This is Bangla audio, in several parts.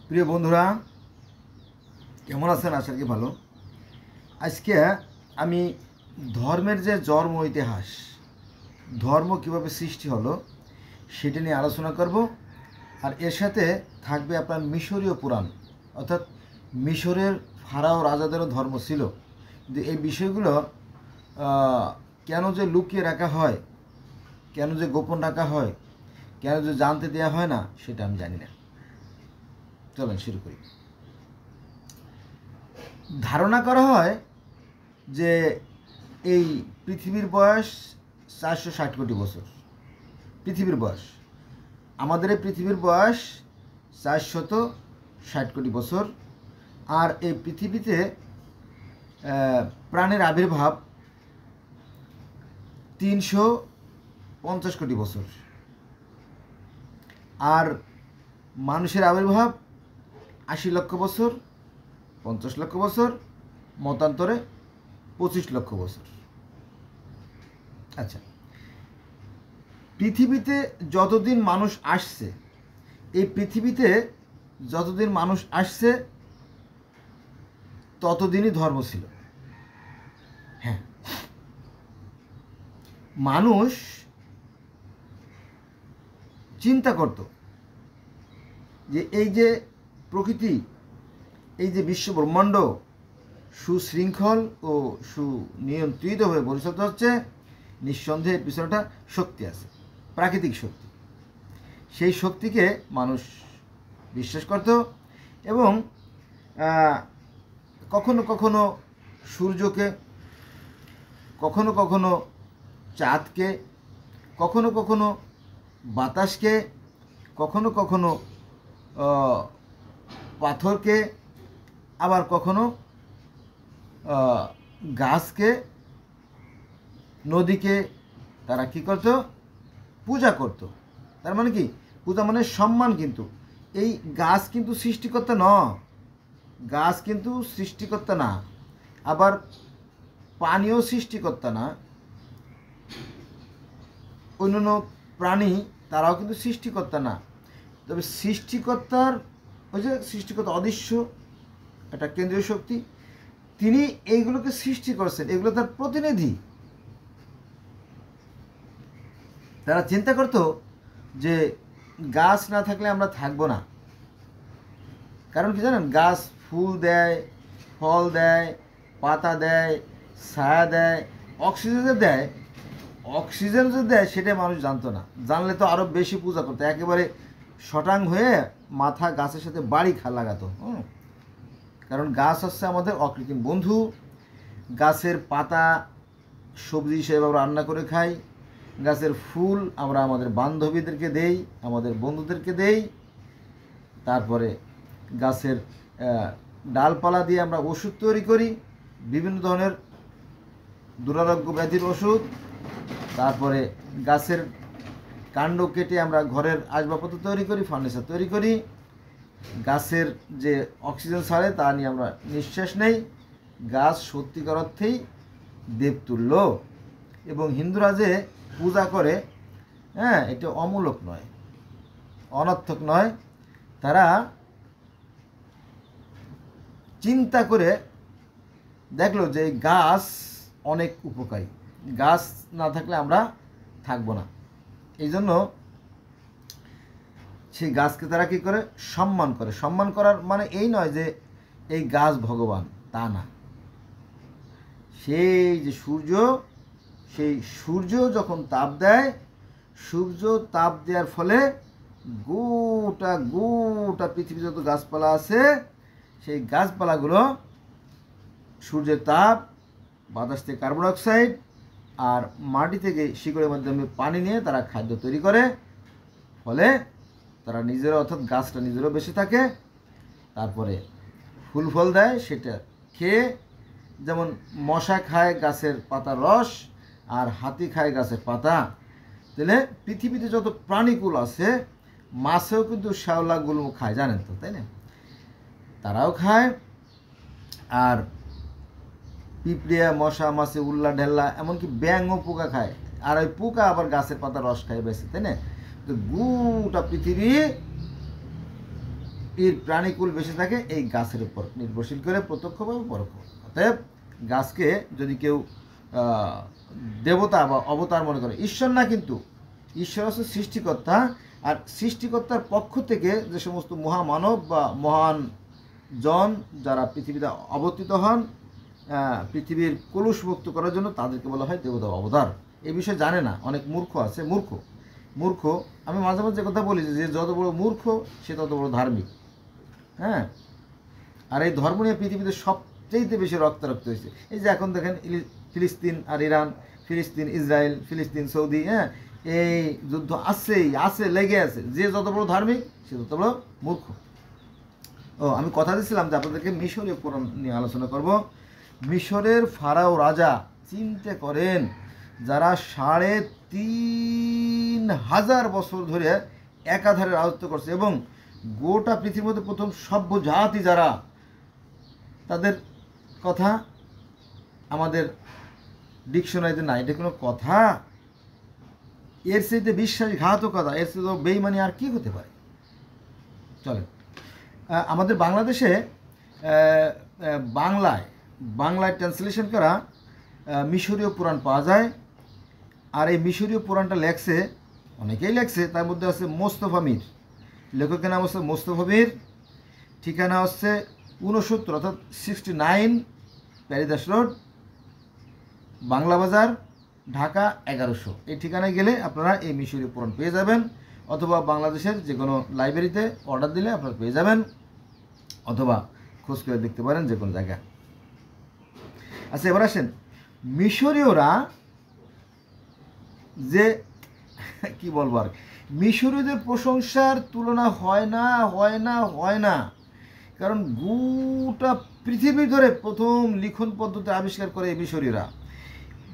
প্রিয় বন্ধুরা, কেমন আছেন? আশা করি ভালো। আজকে আমি ধর্মের যে জন্ম ইতিহাস, ধর্ম কিভাবে সৃষ্টি হলো সেটা নিয়ে আলোচনা করব। আর এর সাথে থাকবে আপনার মিশরীয় পুরাণ, অর্থাৎ মিশরের ফারাও রাজাদেরও ধর্ম ছিল, কিন্তু এই বিষয়গুলো কেন যে লুকিয়ে রাখা হয়, কেন যে গোপন রাখা হয়, কেন যে জানতে দেওয়া হয় না, সেটা আমি জানি না। চলেন শুরু করি। ধারণা করা হয় যে এই পৃথিবীর বয়স 460 কোটি বছর। পৃথিবীর বয়স, আমাদের এই পৃথিবীর বয়স 460 কোটি বছর। আর এই পৃথিবীতে প্রাণের আবির্ভাব 350 কোটি বছর। আর মানুষের আবির্ভাব 80 লক্ষ বছর, 50 লক্ষ বছর, মতান্তরে 25 লক্ষ বছর। আচ্ছা, পৃথিবীতে যতদিন মানুষ আসছে, এই পৃথিবীতে যতদিন মানুষ আসছে ততদিনই ধর্ম ছিল। হ্যাঁ, মানুষ চিন্তা করত যে এই যে প্রকৃতি, এই যে বিশ্ব ব্রহ্মাণ্ড সুশৃঙ্খল ও সুনিয়ন্ত্রিতভাবে পরিচালিত হচ্ছে, নিঃসন্দেহে পিছনে একটা শক্তি আছে, প্রাকৃতিক শক্তি। সেই শক্তিকে মানুষ বিশ্বাস করত এবং কখনো কখনো সূর্যকে, কখনো কখনো চাঁদকে, কখনো কখনো বাতাসকে, কখনো কখনো পাথরকে, আবার কখনো গাছকে, নদীকে তারা কী করত? পূজা করত। তার মানে কি? পূজা মানে সম্মান। কিন্তু এই গাছ কিন্তু সৃষ্টিকর্তা নয়, গাছ কিন্তু সৃষ্টিকর্তা না, আবার পানিও সৃষ্টিকর্তা না, অন্যান্য প্রাণী তারাও কিন্তু সৃষ্টিকর্তা না। তবে সৃষ্টিকর্তার ওই যে সৃষ্টিকর্তা অদৃশ্য একটা কেন্দ্রীয় শক্তি, তিনি এইগুলোকে সৃষ্টি করছেন, এগুলো তার প্রতিনিধি। তারা চিন্তা করত যে গাছ না থাকলে আমরা থাকবো না। কারণ কি জানেন? গাছ ফুল দেয়, ফল দেয়, পাতা দেয়, ছায়া দেয়, অক্সিজেন দেয়। অক্সিজেন যে দেয় সেটা মানুষ জানতো না। জানলে তো আরও বেশি পূজা করতো, একেবারে শটাং হয়ে মাথা গাছের সাথে বাড়ি লাগাতো। কারণ গাছ হচ্ছে আমাদের অকৃত্রিম বন্ধু। গাছের পাতা সবজি হিসেবে আমরা রান্না করে খাই, গাছের ফুল আমরা আমাদের বান্ধবীদেরকে দেই, আমাদের বন্ধুদেরকে দেই। তারপরে গাছের ডালপালা দিয়ে আমরা ওষুধ তৈরি করি, বিভিন্ন ধরনের দুরারোগ্য ব্যাধির ওষুধ। তারপরে গাছের কাণ্ড কেটে আমরা ঘরের আসবাবপত্র তৈরি করি, ফার্নিচার তৈরি করি। গাছের যে অক্সিজেন ছাড়ে তা নিয়ে আমরা নিঃশ্বাস নেই। গাছ সত্যিকার অর্থেই দেবতুল্য। এবং হিন্দুরা যে পূজা করে, হ্যাঁ, এটা অমূলক নয়, অনর্থক নয়। তারা চিন্তা করে দেখলো যে গাছ অনেক উপকারী, গাছ না থাকলে আমরা থাকবো না। এই জন্য সেই গাছকে তারা কী করে? সম্মান করে। সম্মান করার মানে এই নয় যে এই গাছ ভগবান, তা না। সেই যে সূর্য, সেই সূর্য যখন তাপ দেয়, সূর্য তাপ দেওয়ার ফলে গোটা গোটা পৃথিবী যত গাছপালা আছে, সেই গাছপালাগুলো সূর্যের তাপ, বাতাস থেকে কার্বন ডাইঅক্সাইড আর মাটি থেকে শিকড়ের মাধ্যমে পানি নিয়ে তারা খাদ্য তৈরি করে। ফলে তারা নিজেরা, অর্থাৎ গাছটা নিজেরও বেঁচে থাকে, তারপরে ফুল ফল দেয়, সেটা খেয়ে, যেমন মশা খায় গাছের পাতার রস আর হাতি খায় গাছের পাতা। তাহলে পৃথিবীতে যত প্রাণীকুল আছে, মাছেও কিন্তু শ্যাওলা গুল্ম খায়, জানেন তো, তাই না? তারাও খায়। আর পিঁপড়ে, মশা, মাছে, উল্লা ঢেল্লা, এমনকি ব্যাঙও পোকা খায়। আর ওই পোকা আবার গাছের পাতা রস খায় বেশি, তাই না? তো গোটা পৃথিবী এর প্রাণীকুল বেঁচে থাকে এই গাছের উপর নির্ভরশীল করে, প্রত্যক্ষভাবে পরোক্ষ। অতএব গাছকে যদি কেউ দেবতা বা অবতার মনে করে, ঈশ্বর না, কিন্তু ঈশ্বর হচ্ছে সৃষ্টিকর্তা। আর সৃষ্টিকর্তার পক্ষ থেকে যে সমস্ত মহামানব বা মহান জন যারা পৃথিবীতে অবতীর্ণ হন পৃথিবীর কলুষমুক্ত করার জন্য, তাদেরকে বলা হয় দেবতা অবতার। এই বিষয়ে জানে না, অনেক মূর্খ আছে। মূর্খ আমি মাঝে মাঝে কথা বলি যে যত বড় মূর্খ সে তত বড় ধার্মিক। হ্যাঁ, আর এই ধর্ম নিয়ে পৃথিবীতে সবচেয়ে বেশি রক্তারক্ত হয়েছে। এই যে এখন দেখেন ফিলিস্তিন আর ইরান, ফিলিস্তিন ইসরায়েল, ফিলিস্তিন সৌদি, হ্যাঁ, এই যুদ্ধ আছে লেগে আছে। যে যত বড় ধার্মিক সে তত বড় মূর্খ। আমি কথা দিচ্ছিলাম যে আপনাদেরকে মিশরীয় পুরাণ নিয়ে আলোচনা করব। মিশরের ফারাও রাজা, চিন্তা করেন, যারা ৩,৫০০ বছর ধরে একাধারে রাজত্ব করছে এবং গোটা পৃথিবীর মধ্যে প্রথম সভ্য জাতি যারা, তাদের কথা আমাদের ডিকশনারিতে নাই। এটা কোনো কথা? এর চাইতে বিশ্বাসঘাতকতা, এর চাইতে বেইমানি আর কি হতে পারে? চলেন, আমাদের বাংলাদেশে বাংলায় ট্রান্সলেশন করা মিশরীয় পুরাণ পাওয়া যায়। আর এই মিশরীয় পুরাণটা লেখছে, অনেকেই লেখছে, তার মধ্যে আছে মোস্তফা মীর। লেখকের নাম হচ্ছে মোস্তফা মীর। ঠিকানা হচ্ছে 69 অর্থাৎ 69 প্যারিদাস রোড, বাংলা বাজার, ঢাকা 1100। এই ঠিকানায় গেলে আপনারা এই মিশরীয় পুরাণ পেয়ে যাবেন, অথবা বাংলাদেশের যে কোনো লাইব্রেরিতে অর্ডার দিলে আপনারা পেয়ে যাবেন, অথবা খোঁজ করে দেখতে পারেন যে কোনো জায়গায়। আচ্ছা, এবার আসেন, মিশরীয়রা যে কি বলবো আর, মিশরীয়দের প্রশংসার তুলনা হয় না। কারণ গোটা পৃথিবী ধরে প্রথম লিখন পদ্ধতি আবিষ্কার করে এই মিশরীয়রা।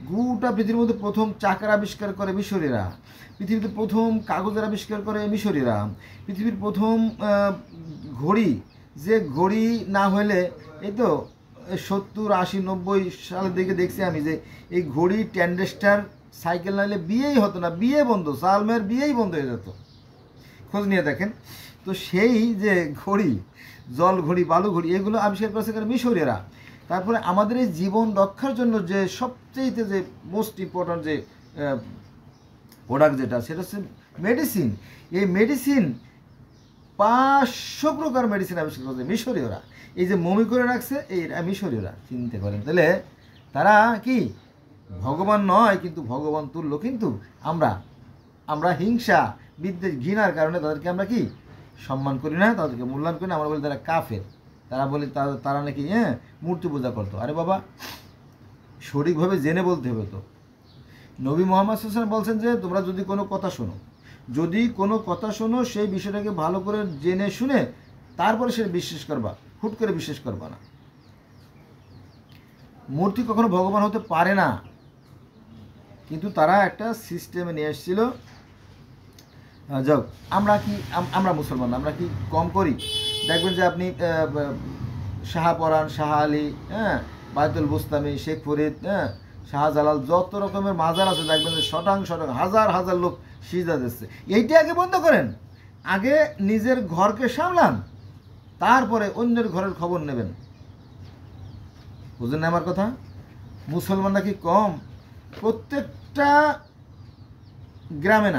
গোটা পৃথিবীর মধ্যে প্রথম চাকার আবিষ্কার করে মিশরীয়রা। পৃথিবীতে প্রথম কাগজের আবিষ্কার করে মিশরীয়রা। পৃথিবীর প্রথম ঘড়ি, যে ঘড়ি না হলে এই তো 70, 80, 90 সালের দিকে দেখছি আমি যে এই ঘড়ি, ট্যান্ডেস্টার, সাইকেল না হলে বিয়েই হতো না, বিয়ে বন্ধ, সালমের বিয়েই বন্ধ হয়ে যেত। খোঁজ নিয়ে দেখেন। তো সেই যে ঘড়ি, জল ঘড়ি, বালু ঘড়ি, এগুলো আবিষ্কার করেছে মিশরীয়রা। তারপরে আমাদের এই জীবন রক্ষার জন্য যে সবচেয়ে যে মোস্ট ইম্পর্ট্যান্ট যে প্রোডাক্ট যেটা, সেটা হচ্ছে মেডিসিন। এই মেডিসিন 500 প্রকার মেডিসিন আবিষ্কার করছে মিশরীয়রা। এই যে মমি করে রাখছে এই মিশরীয়রা। চিনতে পারেন তাহলে তারা কি ভগবান নয়, কিন্তু ভগবান তুল্য। কিন্তু আমরা হিংসা, বিদ্বেষ, ঘৃণার কারণে তাদেরকে আমরা কি সম্মান করি না, তাদেরকে মূল্যায়ন করি না। আমরা বলি তারা কাফের, তারা বলি তারা নাকি মূর্তি পূজা করতো। আরে বাবা, সঠিকভাবে জেনে বলতে হবে তো। নবী মুহাম্মদ সাল্লাল্লাহু আলাইহি ওয়াসাল্লাম বলছেন যে তোমরা যদি কোনো কথা শোনো, সেই বিষয়টাকে ভালো করে জেনে শুনে তারপরে সে বিশ্বাস করবা, হুট করে বিশ্বাস করবা না। মূর্তি কখনো ভগবান হতে পারে না, কিন্তু তারা একটা সিস্টেমে নিয়ে এসেছিল। যাক, আমরা মুসলমান, আমরা কি কম করি? দেখবেন যে আপনি শাহপরান, শাহ আলী, হ্যাঁ, বায়তুল বুস্তামি, শেখ ফরিদ, হ্যাঁ, শাহজালাল, যত রকমের মাজার আছে দেখবেন যে শটাং হাজার লোক সিজদা দিচ্ছে। এইটা আগে বন্ধ করেন, আগে নিজের ঘরকে সামলান, তারপরে অন্যের ঘরের খবর নেবেন। বুঝলেন না আমার কথা? মুসলমান নাকি কম? প্রত্যেকটা গ্রামে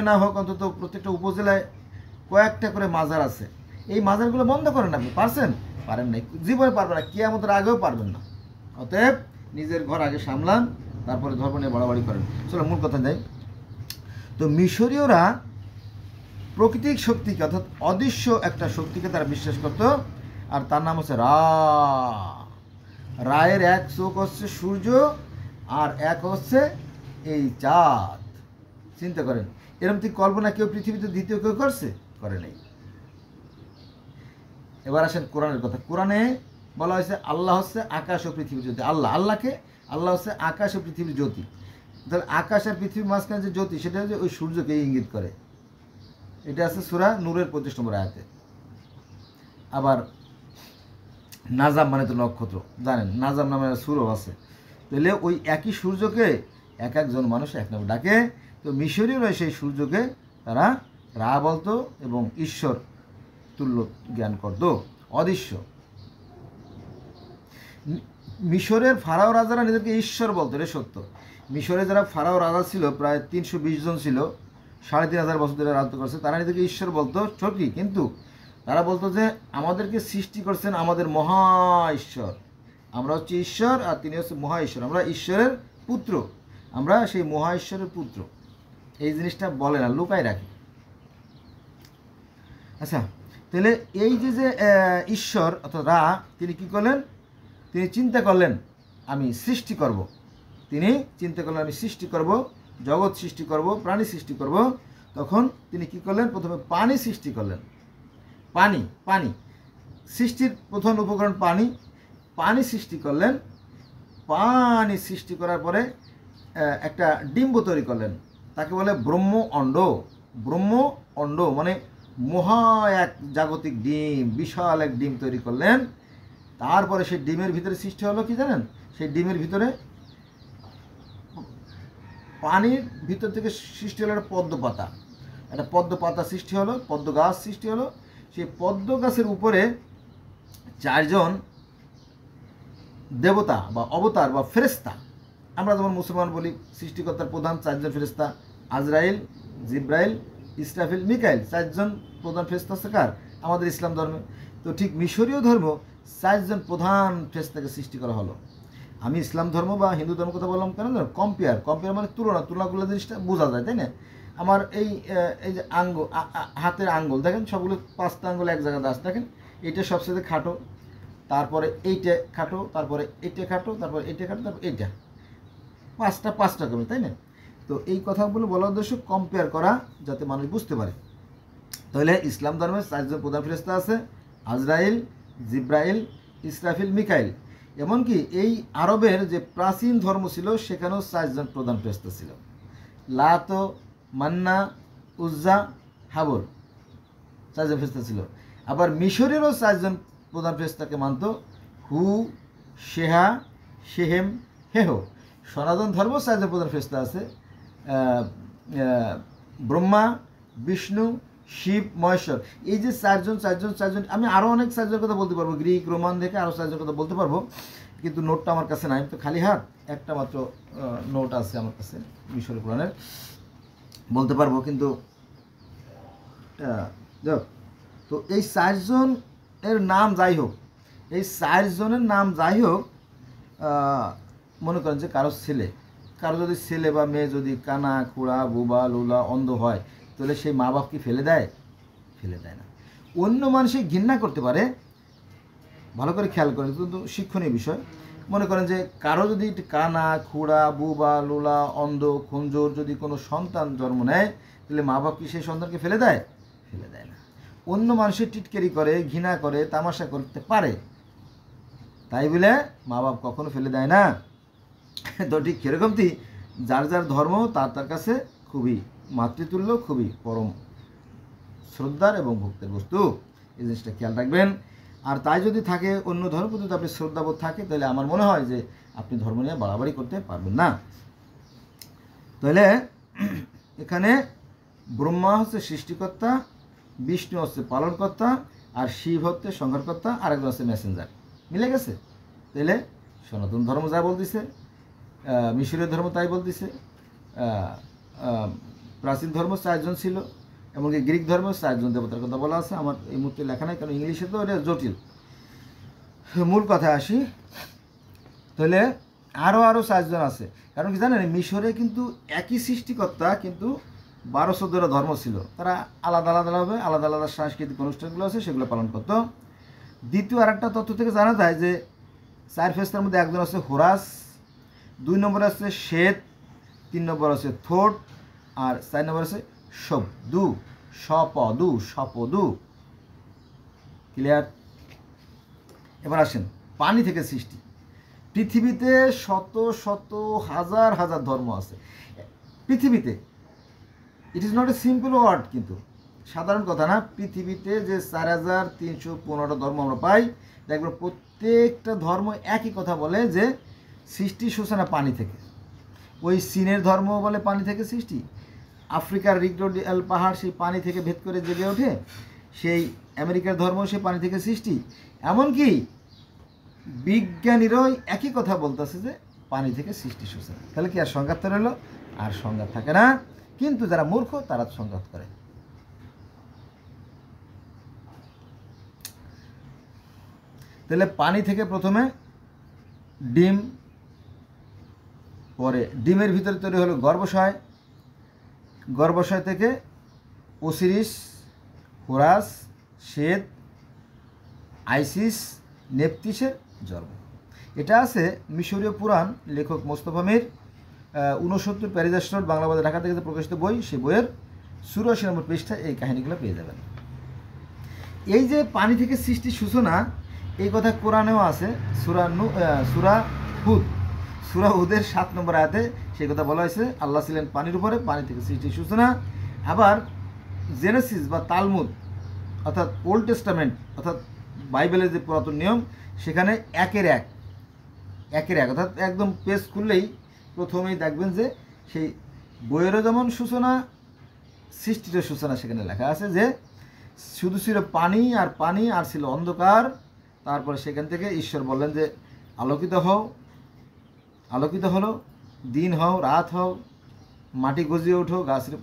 না হোক, অন্তত প্রত্যেকটা উপজেলায় কয়েকটা করে মাজার আছে। এই মাজারগুলো বন্ধ করেন। আপনি পারেন না, জীবনে পারবেন না, কিয়ামতের আগেও পারবেন না। অতএব নিজের ঘর আগে সামলান, তারপরে ধর্ম নিয়ে বাড়াবাড়ি করেন। চলো মূল কথা যাই। তো মিশরীয়রা প্রাকৃতিক শক্তিকে, অর্থাৎ অদৃশ্য একটা শক্তিকে তারা বিশ্বাস করত, আর তার নাম হচ্ছে রায়ের এক চোখ হচ্ছে সূর্য, আর এক হচ্ছে এই চাঁদ। চিন্তা করেন, এরকম ঠিক কল্পনা কেউ পৃথিবীতে দ্বিতীয় কেউ করে নাই। এবার আসেন কোরআনের কথা। কোরআনে বলা হয়েছে আল্লাহ হচ্ছে আকাশ ও পৃথিবীর জ্যোতি। আল্লাহ হচ্ছে আকাশ ও পৃথিবীর জ্যোতি। তাহলে আকাশ আর পৃথিবীর মাঝখানে যে জ্যোতি, সেটা হচ্ছে ওই সূর্যকে ইঙ্গিত করে। এটা আছে সূরা নূরের 25 নম্বর আয়াতে। আবার নাজাম মানে তো নক্ষত্র, জানেন, নাজাম নামে সূরা আছে। তাহলে ওই একই সূর্যকে একজন মানুষ এক নামে ডাকে। তো মিশরীয়রা সেই সূর্যকে তারা রা বলতো এবং ঈশ্বর তুল্য জ্ঞান করত, অদৃশ্য। মিশরের ফারাও রাজারা নিজেদেরকে ঈশ্বর বলতো, এটা সত্য। মিশরে যারা ফারাও রাজা ছিল, প্রায় 320 জন ছিল, 3500 বছর ধরে রাজত্ব করছে, তারা নিজেদেরকে ঈশ্বর বলতো ঠিকই, কিন্তু তারা বলতো যে আমাদেরকে সৃষ্টি করছেন আমাদের মহা ঈশ্বর, আমরা হচ্ছে ঈশ্বর আর তিনি হচ্ছে মহা ঈশ্বর, আমরা ঈশ্বরের পুত্র, আমরা সেই মহা ঈশ্বরের পুত্র। এই জিনিসটা বলে না, লুকায় রাখে। আচ্ছা, তাহলে এই যে যে ঈশ্বর অর্থাৎ রা, তিনি কি করলেন? তিনি চিন্তা করলেন আমি সৃষ্টি করব। তিনি চিন্তা করলেন আমি সৃষ্টি করব, জগৎ সৃষ্টি করব, প্রাণী সৃষ্টি করব। তখন তিনি কি করলেন? প্রথমে পানি সৃষ্টি করলেন। পানি পানি সৃষ্টির প্রথম উপকরণ পানি। পানি সৃষ্টি করলেন। পানি সৃষ্টি করার পরে একটা ডিম্ব তৈরি করলেন, তাকে বলে ব্রহ্ম অণ্ড। ব্রহ্ম অণ্ড মানে মহা এক জাগতিক ডিম, বিশাল এক ডিম তৈরি করলেন। তারপরে সেই ডিমের ভিতরে সৃষ্টি হলো কি জানেন? সেই ডিমের ভিতরে পানির ভিতর থেকে সৃষ্টি হলো একটা পদ্ম পাতা। একটা পদ্ম পাতা সৃষ্টি হলো, পদ্ম গাছ সৃষ্টি হলো। সেই পদ্ম গাছের উপরে 4 জন দেবতা বা অবতার বা ফেরেশতা, আমরা যেমন মুসলমান বলি সৃষ্টিকর্তার প্রধান 4 জন ফেরেশতা, আজরাইল, জিব্রাইল, ইসরাফিল, মিকাইল, 4 জন প্রধান ফেরেশতা আছে কার? আমাদের ইসলাম ধর্মে। তো ঠিক মিশরীয় ধর্ম 4 জন প্রধান ফেরেশতাকে সৃষ্টি করা হলো। আমি ইসলাম ধর্ম বা হিন্দু ধর্ম কথা বললাম কেন? কম্পেয়ার মানে তুলনা করলে জিনিসটা বোঝা যায়, তাই না? আমার এই যে আঙ্গুল, হাতের আঙ্গুল দেখেন, সবগুলো 5টা আঙ্গুল এক জায়গাতে আছে, দেখেন এইটা সবচেয়ে খাটো, তারপরে এইটা খাটো, তারপরে এইটা খাটো, তারপরে এইটা খাটো, তারপর এইটা, 5টা কমে, তাই না? তো এই কথাগুলো বলার উদ্দেশ্য কম্পেয়ার করা, যাতে মানুষ বুঝতে পারে। তাহলে ইসলাম ধর্মের 4 জন প্রধান ফেরেশতা আছে, আজরাইল, জিব্রাইল, ইসরাফিল, মিকাইল। এমনকি এই আরবের যে প্রাচীন ধর্ম ছিল সেখানেও 4 জন প্রধান ফেরেশতা ছিল, লাত, মান্না, উজ্জা, হাবল, 4 জন ফেরেশতা ছিল। আবার মিশরেরও 4 জন প্রধান ফেরেশতাকে মানত, হু, শেহা, শেহেম, হেহ। সনাতন ধর্ম 4 জন প্রধান ফেরেশতা আছে, ব্রহ্মা, বিষ্ণু, শিব, মহেশ্বর। এই যে 4 জন, আমি আরও অনেক 4 জন কথা বলতে পারবো, গ্রিক রোমান দেখে আরও 4 জন কথা বলতে পারবো, কিন্তু নোটটা আমার কাছে নাই, তো খালি হাত একটা মাত্র নোট আছে আমার কাছে মিশরের কোরআনের, বলতে পারবো, কিন্তু যাক। তো এই 4 জনের নাম যাই হোক, এই 4 জনের নাম যাই হোক, মনে করেন যে কারো যদি ছেলে বা মেয়ে যদি কানা, খুড়া, বুবা, লুলা, অন্ধ হয়, তাহলে সেই মা বাপ কি ফেলে দেয়? ফেলে দেয় না। অন্য মানুষে ঘৃণা করতে পারে, ভালো করে খেয়াল করেন, কিন্তু শিক্ষণীয় বিষয়। মনে করেন যে কারো যদি কানা, খুড়া, বুবা, লুলা, অন্ধ, খঞ্জর যদি কোনো সন্তান জন্ম নেয়, তাহলে মা বাপ কি সেই সন্তানকে ফেলে দেয়? ফেলে দেয় না। অন্য মানুষের টিটকারি করে, ঘৃণা করে, তামাশা করতে পারে, তাই বলে মা বাপ কখনো ফেলে দেয় না। তো ঠিক সেরকমই যার যার ধর্ম তার কাছে খুবই মাতৃতুল্য, খুবই পরম শ্রদ্ধার এবং ভক্তের বস্তু, এই জিনিসটা খেয়াল রাখবেন। আর তাই যদি থাকে অন্য ধর্ম প্রতি আপনি শ্রদ্ধাবোধ থাকে, তাহলে আমার মনে হয় যে আপনি ধর্ম নিয়ে বাড়াবাড়ি করতে পারবেন না। তাহলে এখানে ব্রহ্মা হচ্ছে সৃষ্টিকর্তা, বিষ্ণু হচ্ছে পালনকর্তা, আর শিব হচ্ছে সংহারকর্তা, আর একজন হচ্ছে মেসেঞ্জার। মিলে গেছে? তাহলে সনাতন ধর্ম যা বলতেছে, মিশরীয় ধর্ম তাই বলতেছে, প্রাচীন ধর্ম 4 জন ছিল, এমনকি গ্রিক ধর্মেও 4 জন দেবতার কথা বলা আছে। আমার এই মুহূর্তে লেখা নাই, কারণ ইংলিশে তো এটা জটিল। মূল কথায় আসি, তাহলে আরও 4 জন আছে। কারণ কি জানেন, মিশরে কিন্তু একই সৃষ্টিকর্তা, কিন্তু 12-14টা ধর্ম ছিল, তারা আলাদা আলাদাভাবে আলাদা আলাদা সাংস্কৃতিক অনুষ্ঠানগুলো আছে সেগুলো পালন করতো। দ্বিতীয় আরেকটা তথ্য থেকে জানা যায় যে 4 ফেরেশতার মধ্যে একজন আছে হোরাস, 2 নম্বরে আছে শ্বেত, 3 নম্বর আছে থোট, আর 4 নম্বর আছে সপদু। ক্লিয়ার? এবার আসেন পানি থেকে সৃষ্টি। পৃথিবীতে শত শত হাজার হাজার ধর্ম আছে পৃথিবীতে। It is not a simple word, কিন্তু সাধারণ কথা না। পৃথিবীতে যে 4315টা ধর্ম আমরা পাই, দেখবেন প্রত্যেকটা ধর্ম একই কথা বলে যে সৃষ্টি সূচনা পানি থেকে। ওই চীনের ধর্ম বলে পানি থেকে সৃষ্টি, আফ্রিকার রিগডোডিয়াল পাহাড় সেই পানি থেকে ভেদ করে জেগে ওঠে, সেই আমেরিকার ধর্ম সে পানি থেকে সৃষ্টি, এমনকি বিজ্ঞানীরাই একই কথা বলতেছে যে পানি থেকে সৃষ্টি সূচনা। তাহলে কি আর সংঘাত তো রইল? আর সংঘাত থাকে না। কিন্তু যারা মূর্খ তারা সংঘাত করে। তাহলে পানি থেকে প্রথমে ডিম, পরে ডিমের ভিতরে তৈরি হলো গর্ভাশয়, গর্ভাশয় থেকে ওসিরিস, হোরাস, শ্বেত, আইসিস, নেপথিসের জন্ম। এটা আছে মিশরীয় পুরাণ লেখক মোস্তফা মীর 69 প্যারিজাস রোড, বাংলা বাজার, ঢাকা থেকে প্রকাশিত বই। সেই বইয়ের 84 নম্বর পৃষ্ঠায় এই কাহিনীগুলো পেয়ে যাবেন। এই যে পানি থেকে সৃষ্টির সূচনা, এই কথা কোরআনেও আছে। সূরা হুদের 7 নম্বর আয়াতে সেই কথা বলা হয়েছে, আল্লাহ ছিলেন পানির উপরে, পানি থেকে সৃষ্টির সূচনা। আবার জেনেসিস বা তালমুদ অর্থাৎ ওল্ড টেস্টামেন্ট অর্থাৎ বাইবেলের যে পুরাতন নিয়ম, সেখানে একের এক অর্থাৎ একদম পেজ খুললেই প্রথমেই দেখবেন যে সেই বইয়েরও যেমন সূচনা, সৃষ্টিরও সূচনা সেখানে লেখা আছে যে শুধু ছিল পানি আর ছিল অন্ধকার। তারপরে সেখান থেকে ঈশ্বর বললেন যে আলোকিত হও, আলোকিত হলো, দিন হও, রাত হও, মাটি গজিয়ে ওঠো,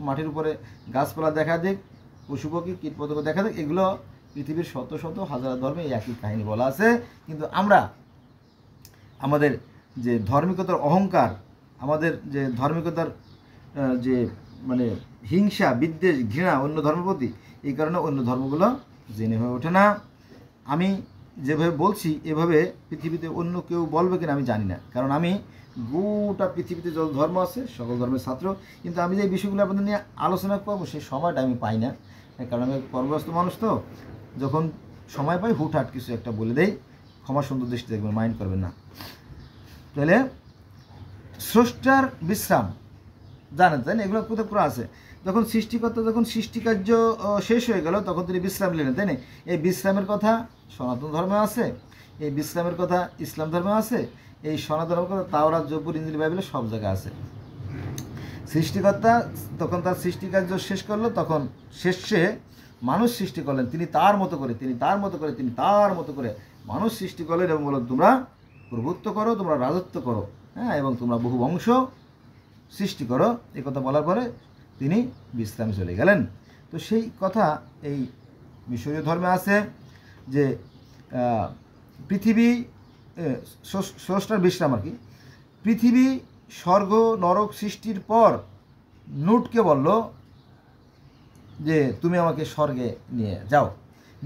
মাটির উপরে গাছপালা দেখা দিক, পশু পক্ষী কীটপতঙ্গ দেখা দিক। এগুলো পৃথিবীর শত শত হাজার ধর্মে এই একই কাহিনী বলা আছে। কিন্তু আমরা আমাদের যে ধার্মিকতার অহংকার, আমাদের যে ধার্মিকতার যে মানে হিংসা, বিদ্বেষ, ঘৃণা অন্য ধর্মের প্রতি, এই কারণে অন্য ধর্মগুলো জেনে হয়ে ওঠে না। আমি যেভাবে বলছি এভাবে পৃথিবীতে অন্য কেউ বলবে কিনা আমি জানি না, কারণ আমি গোটা পৃথিবীতে যত ধর্ম আছে সকল ধর্মের ছাত্র। কিন্তু আমি যে বিষয়গুলো আপনাদের নিয়ে আলোচনা করবো সেই সময়টা আমি পাই না, কারণ আমি কর্মব্যস্ত মানুষ। তো যখন সময় পাই হুটহাট কিছু একটা বলে দেই, ক্ষমা সুন্দর দৃষ্টি দেখবেন, মাইন্ড করবেন না। তাহলে স্রষ্টার বিশ্রাম জানেন, তাই না? এগুলো কোথাও পুরো আছে। যখন সৃষ্টিকর্তা যখন সৃষ্টিকার্য শেষ হয়ে গেল তখন তিনি বিশ্রাম নিলেন, তাই না? এই বিশ্রামের কথা সনাতন ধর্মে আছে, এই বিশ্রামের কথা ইসলাম ধর্মে আছে, এই সনাতন ধর্মের কথা তাওরাত, জবুর, ইনজিল, বাইবেলে সব জায়গায় আছে। সৃষ্টিকর্তা তখন তার সৃষ্টিকার্য শেষ করলো, তখন শেষে মানুষ সৃষ্টি করলেন, তিনি তার মতো করে মানুষ সৃষ্টি করলেন এবং বললেন তোমরা প্রভুত্ব করো, তোমরা রাজত্ব করো, হ্যাঁ, এবং তোমরা বহু বংশ সৃষ্টি করো। এই কথা বলার পরে তিনি বিশ্রামে চলে গেলেন। তো সেই কথা এই মিশরীয় ধর্মে আছে যে পৃথিবী স্রষ্টার বিশ্রাম আর কি। পৃথিবী, স্বর্গ, নরক সৃষ্টির পর নুটকে বলল যে তুমি আমাকে স্বর্গে নিয়ে যাও।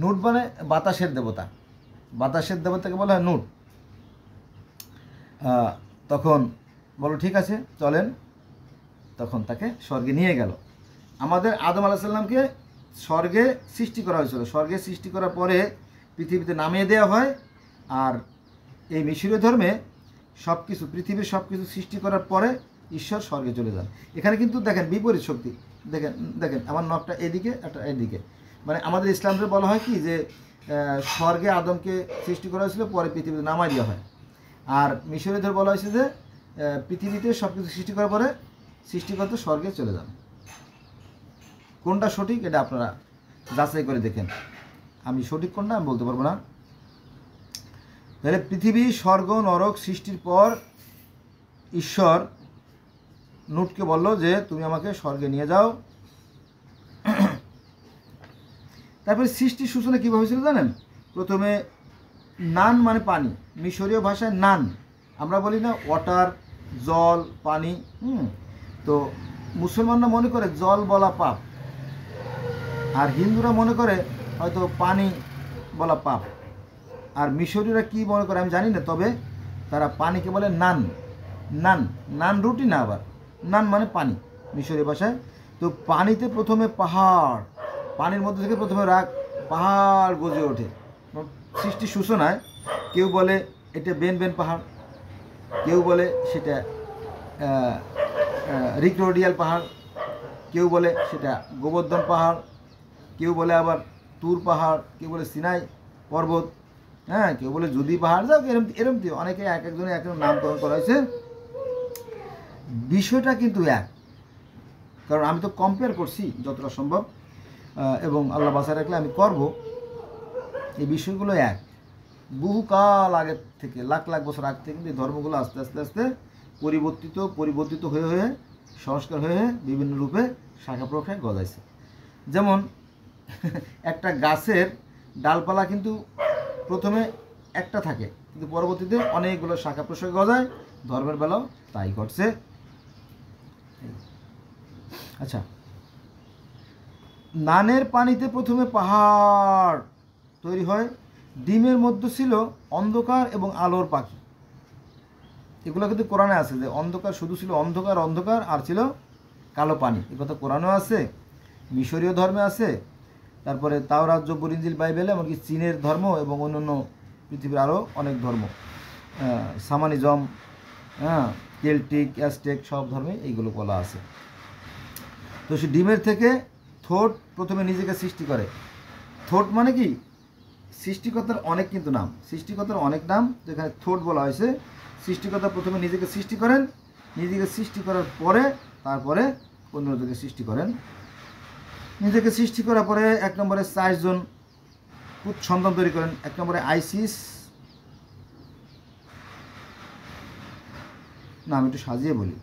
নুট মানে বাতাসের দেবতা, বাতাসের দেবতাকে বলা হয় নুট। তখন বলো ঠিক আছে চলেন, তখন তাকে স্বর্গে নিয়ে গেল। আমাদের আদম আলাইহিস সালামকে স্বর্গে সৃষ্টি করা হয়েছিল, স্বর্গে সৃষ্টি করার পরে পৃথিবীতে নামিয়ে দেওয়া হয়। আর এই মিশরীয় ধর্মে সব কিছু, পৃথিবীর সব কিছু সৃষ্টি করার পরে ঈশ্বর স্বর্গে চলে যান। এখানে কিন্তু দেখেন বিপরীত শক্তি, দেখেন আমার নখটা এদিকে একটা এদিকে, মানে আমাদের ইসলামে বলা হয় কি যে স্বর্গে আদমকে সৃষ্টি করা হয়েছিল, পরে পৃথিবীতে নামাই দেওয়া হয়। আর মিশরীয় ধর্মে বলা হয়েছে যে পৃথিবীতে সব কিছু সৃষ্টি করার পরে সৃষ্টিকর্তা স্বর্গে চলে যান। কোনটা সঠিক এটা আপনারা যাচাই করে দেখেন, আমি সঠিক কোনটা আমি বলতে পারবো না। তাহলে পৃথিবী, স্বর্গ, নরক সৃষ্টির পর ঈশ্বর নুটকে বলল যে তুমি আমাকে স্বর্গে নিয়ে যাও। তারপরে সৃষ্টির সূচনা কীভাবে হয়েছিল জানেন? প্রথমে নান মানে পানি, মিশরীয় ভাষায় নান, আমরা বলি না ওয়াটার, জল, পানি। তো মুসলমানরা মনে করে জল বলা পাপ, আর হিন্দুরা মনে করে হয়তো পানি বলা পাপ, আর মিশরীয়রা কি মনে করে আমি জানি না, তবে তারা পানিকে বলে নান। নান নান রুটি না, আবার নান মানে পানি মিশরীয় ভাষায়। তো পানিতে প্রথমে পাহাড়, পানির মধ্যে থেকে প্রথমে পাহাড় গজে ওঠে সৃষ্টির সূচনায়। কেউ বলে এটা বেন পাহাড়, কেউ বলে সেটা রিক্রোডিয়াল পাহাড়, কেউ বলে সেটা গোবর্ধন পাহাড়, কেউ বলে আবার তুর পাহাড়, কেউ বলে সিনাই পর্বত, হ্যাঁ, কেউ বলে যুদি পাহাড়, যাক এরম অনেকে এক একজনে এক নামকরণ করা হয়েছে। বিষয়টা কিন্তু এক, কারণ আমি তো কম্পেয়ার করছি যতটা সম্ভব, এবং আল্লাহ বাসায় রাখলে আমি করব। এই বিষয়গুলো এক। বহুকাল আগের থেকে, লাখ লাখ বছর আগ থেকে কিন্তু এই ধর্মগুলো আস্তে আস্তে আস্তে পরিবর্তিত হয়ে হয়ে সংস্কার হয়ে বিভিন্ন রূপে শাখা প্রশাখায় গজাইছে। যেমন একটা গাছের ডালপালা কিন্তু প্রথমে একটা থাকে, কিন্তু পরবর্তীতে অনেকগুলো শাখা প্রশাখা গজায়। ধর্মের বেলাও তাই ঘটছে। আচ্ছা, নানের পানিতে প্রথমে পাহাড় তৈরি হয়, ডিমের মধ্যে ছিল অন্ধকার এবং আলোর পাখি। এগুলো কিন্তু কোরআনে আছে যে অন্ধকার, শুধু ছিল অন্ধকার অন্ধকার আর ছিল কালো পানি। এ কথা কোরআনেও আছে, মিশরীয় ধর্মে আছে, তারপরে তাওরাত, জবুর, ইনজিল, বাইবেলে, এমনকি চীনের ধর্ম এবং অন্যান্য পৃথিবীর আরও অনেক ধর্ম, সামানিজম, কেল্টিক, অ্যাজটেক, সব ধর্মে এইগুলো বলা আছে। তো সে ডিমের থেকে থোট প্রথমে নিজেকে সৃষ্টি করে। থোট মানে কি? সৃষ্টিকর্তার অনেক কিন্তু নাম, সৃষ্টিকর্তার অনেক নাম, তো এখানে থোট বলা হয়েছে। সৃষ্টিকর্তা প্রথমে নিজেকে সৃষ্টি করেন, নিজেকে সৃষ্টি করার পরে তারপরে অন্যদেরকে সৃষ্টি করেন। নিজেকে সৃষ্টি করার পরে 1 নম্বরে 4 জন সন্তান তৈরি করেন। 1 নম্বরে আইসিস, না আমি একটু সাজিয়ে বলি,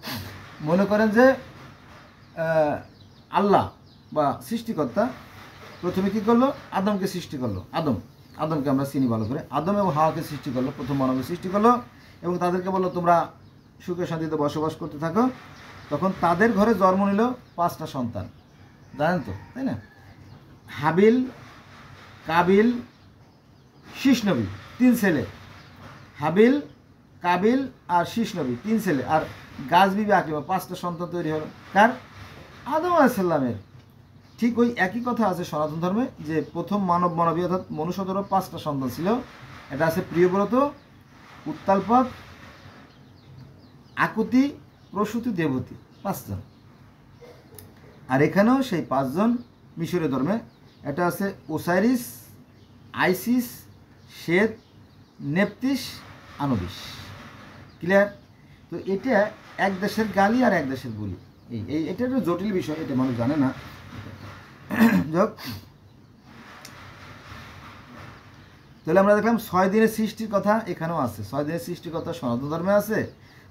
মনে করেন যে আল্লাহ বা সৃষ্টিকর্তা প্রথমে কী করলো? আদমকে সৃষ্টি করলো। আদমকে আমরা চিনি ভালো করে। আদম এবং হাওয়াকে সৃষ্টি করলো, প্রথম মানবকে সৃষ্টি করলো, এবং তাদেরকে বললো তোমরা সুখে শান্তিতে বসবাস করতে থাকো। তখন তাদের ঘরে জন্ম নিল 5টা সন্তান, জানেন তো, তাই না? হাবিল, কাবিল, শীষ নবী, 3 ছেলে। হাবিল, কাবিল আর শীষ নবী, 3 ছেলে। আর গাছ বিবি আকলিমা, 5টা সন্তান তৈরি হলো কার? আদম আলাইহিস সালামের। ঠিক ওই একই কথা আছে সনাতন ধর্মে, যে প্রথম মানবী অর্থাৎ মনুষ্যদেরও 5টা সন্তান ছিল। এটা আছে প্রিয়ব্রত, উত্তালপদ, আকুতি, প্রসূতি, দেবতী, 5 জন। আর এখানেও সেই 5 জন মিশরীয় ধর্মে। এটা আছে ওসাইরিস, আইসিস, সেত, নেপতিস, আনুবিস। ক্লিয়ার? তো এটা এক দেশের গালি আর এক দেশের বলি। এটা একটা জটিল বিষয়, এটা মানুষ জানে না। যাক, তাহলে আমরা দেখলাম 6 দিনের সৃষ্টির কথা এখানেও আছে। 6 দিনের সৃষ্টির কথা সনাতন ধর্মে আছে,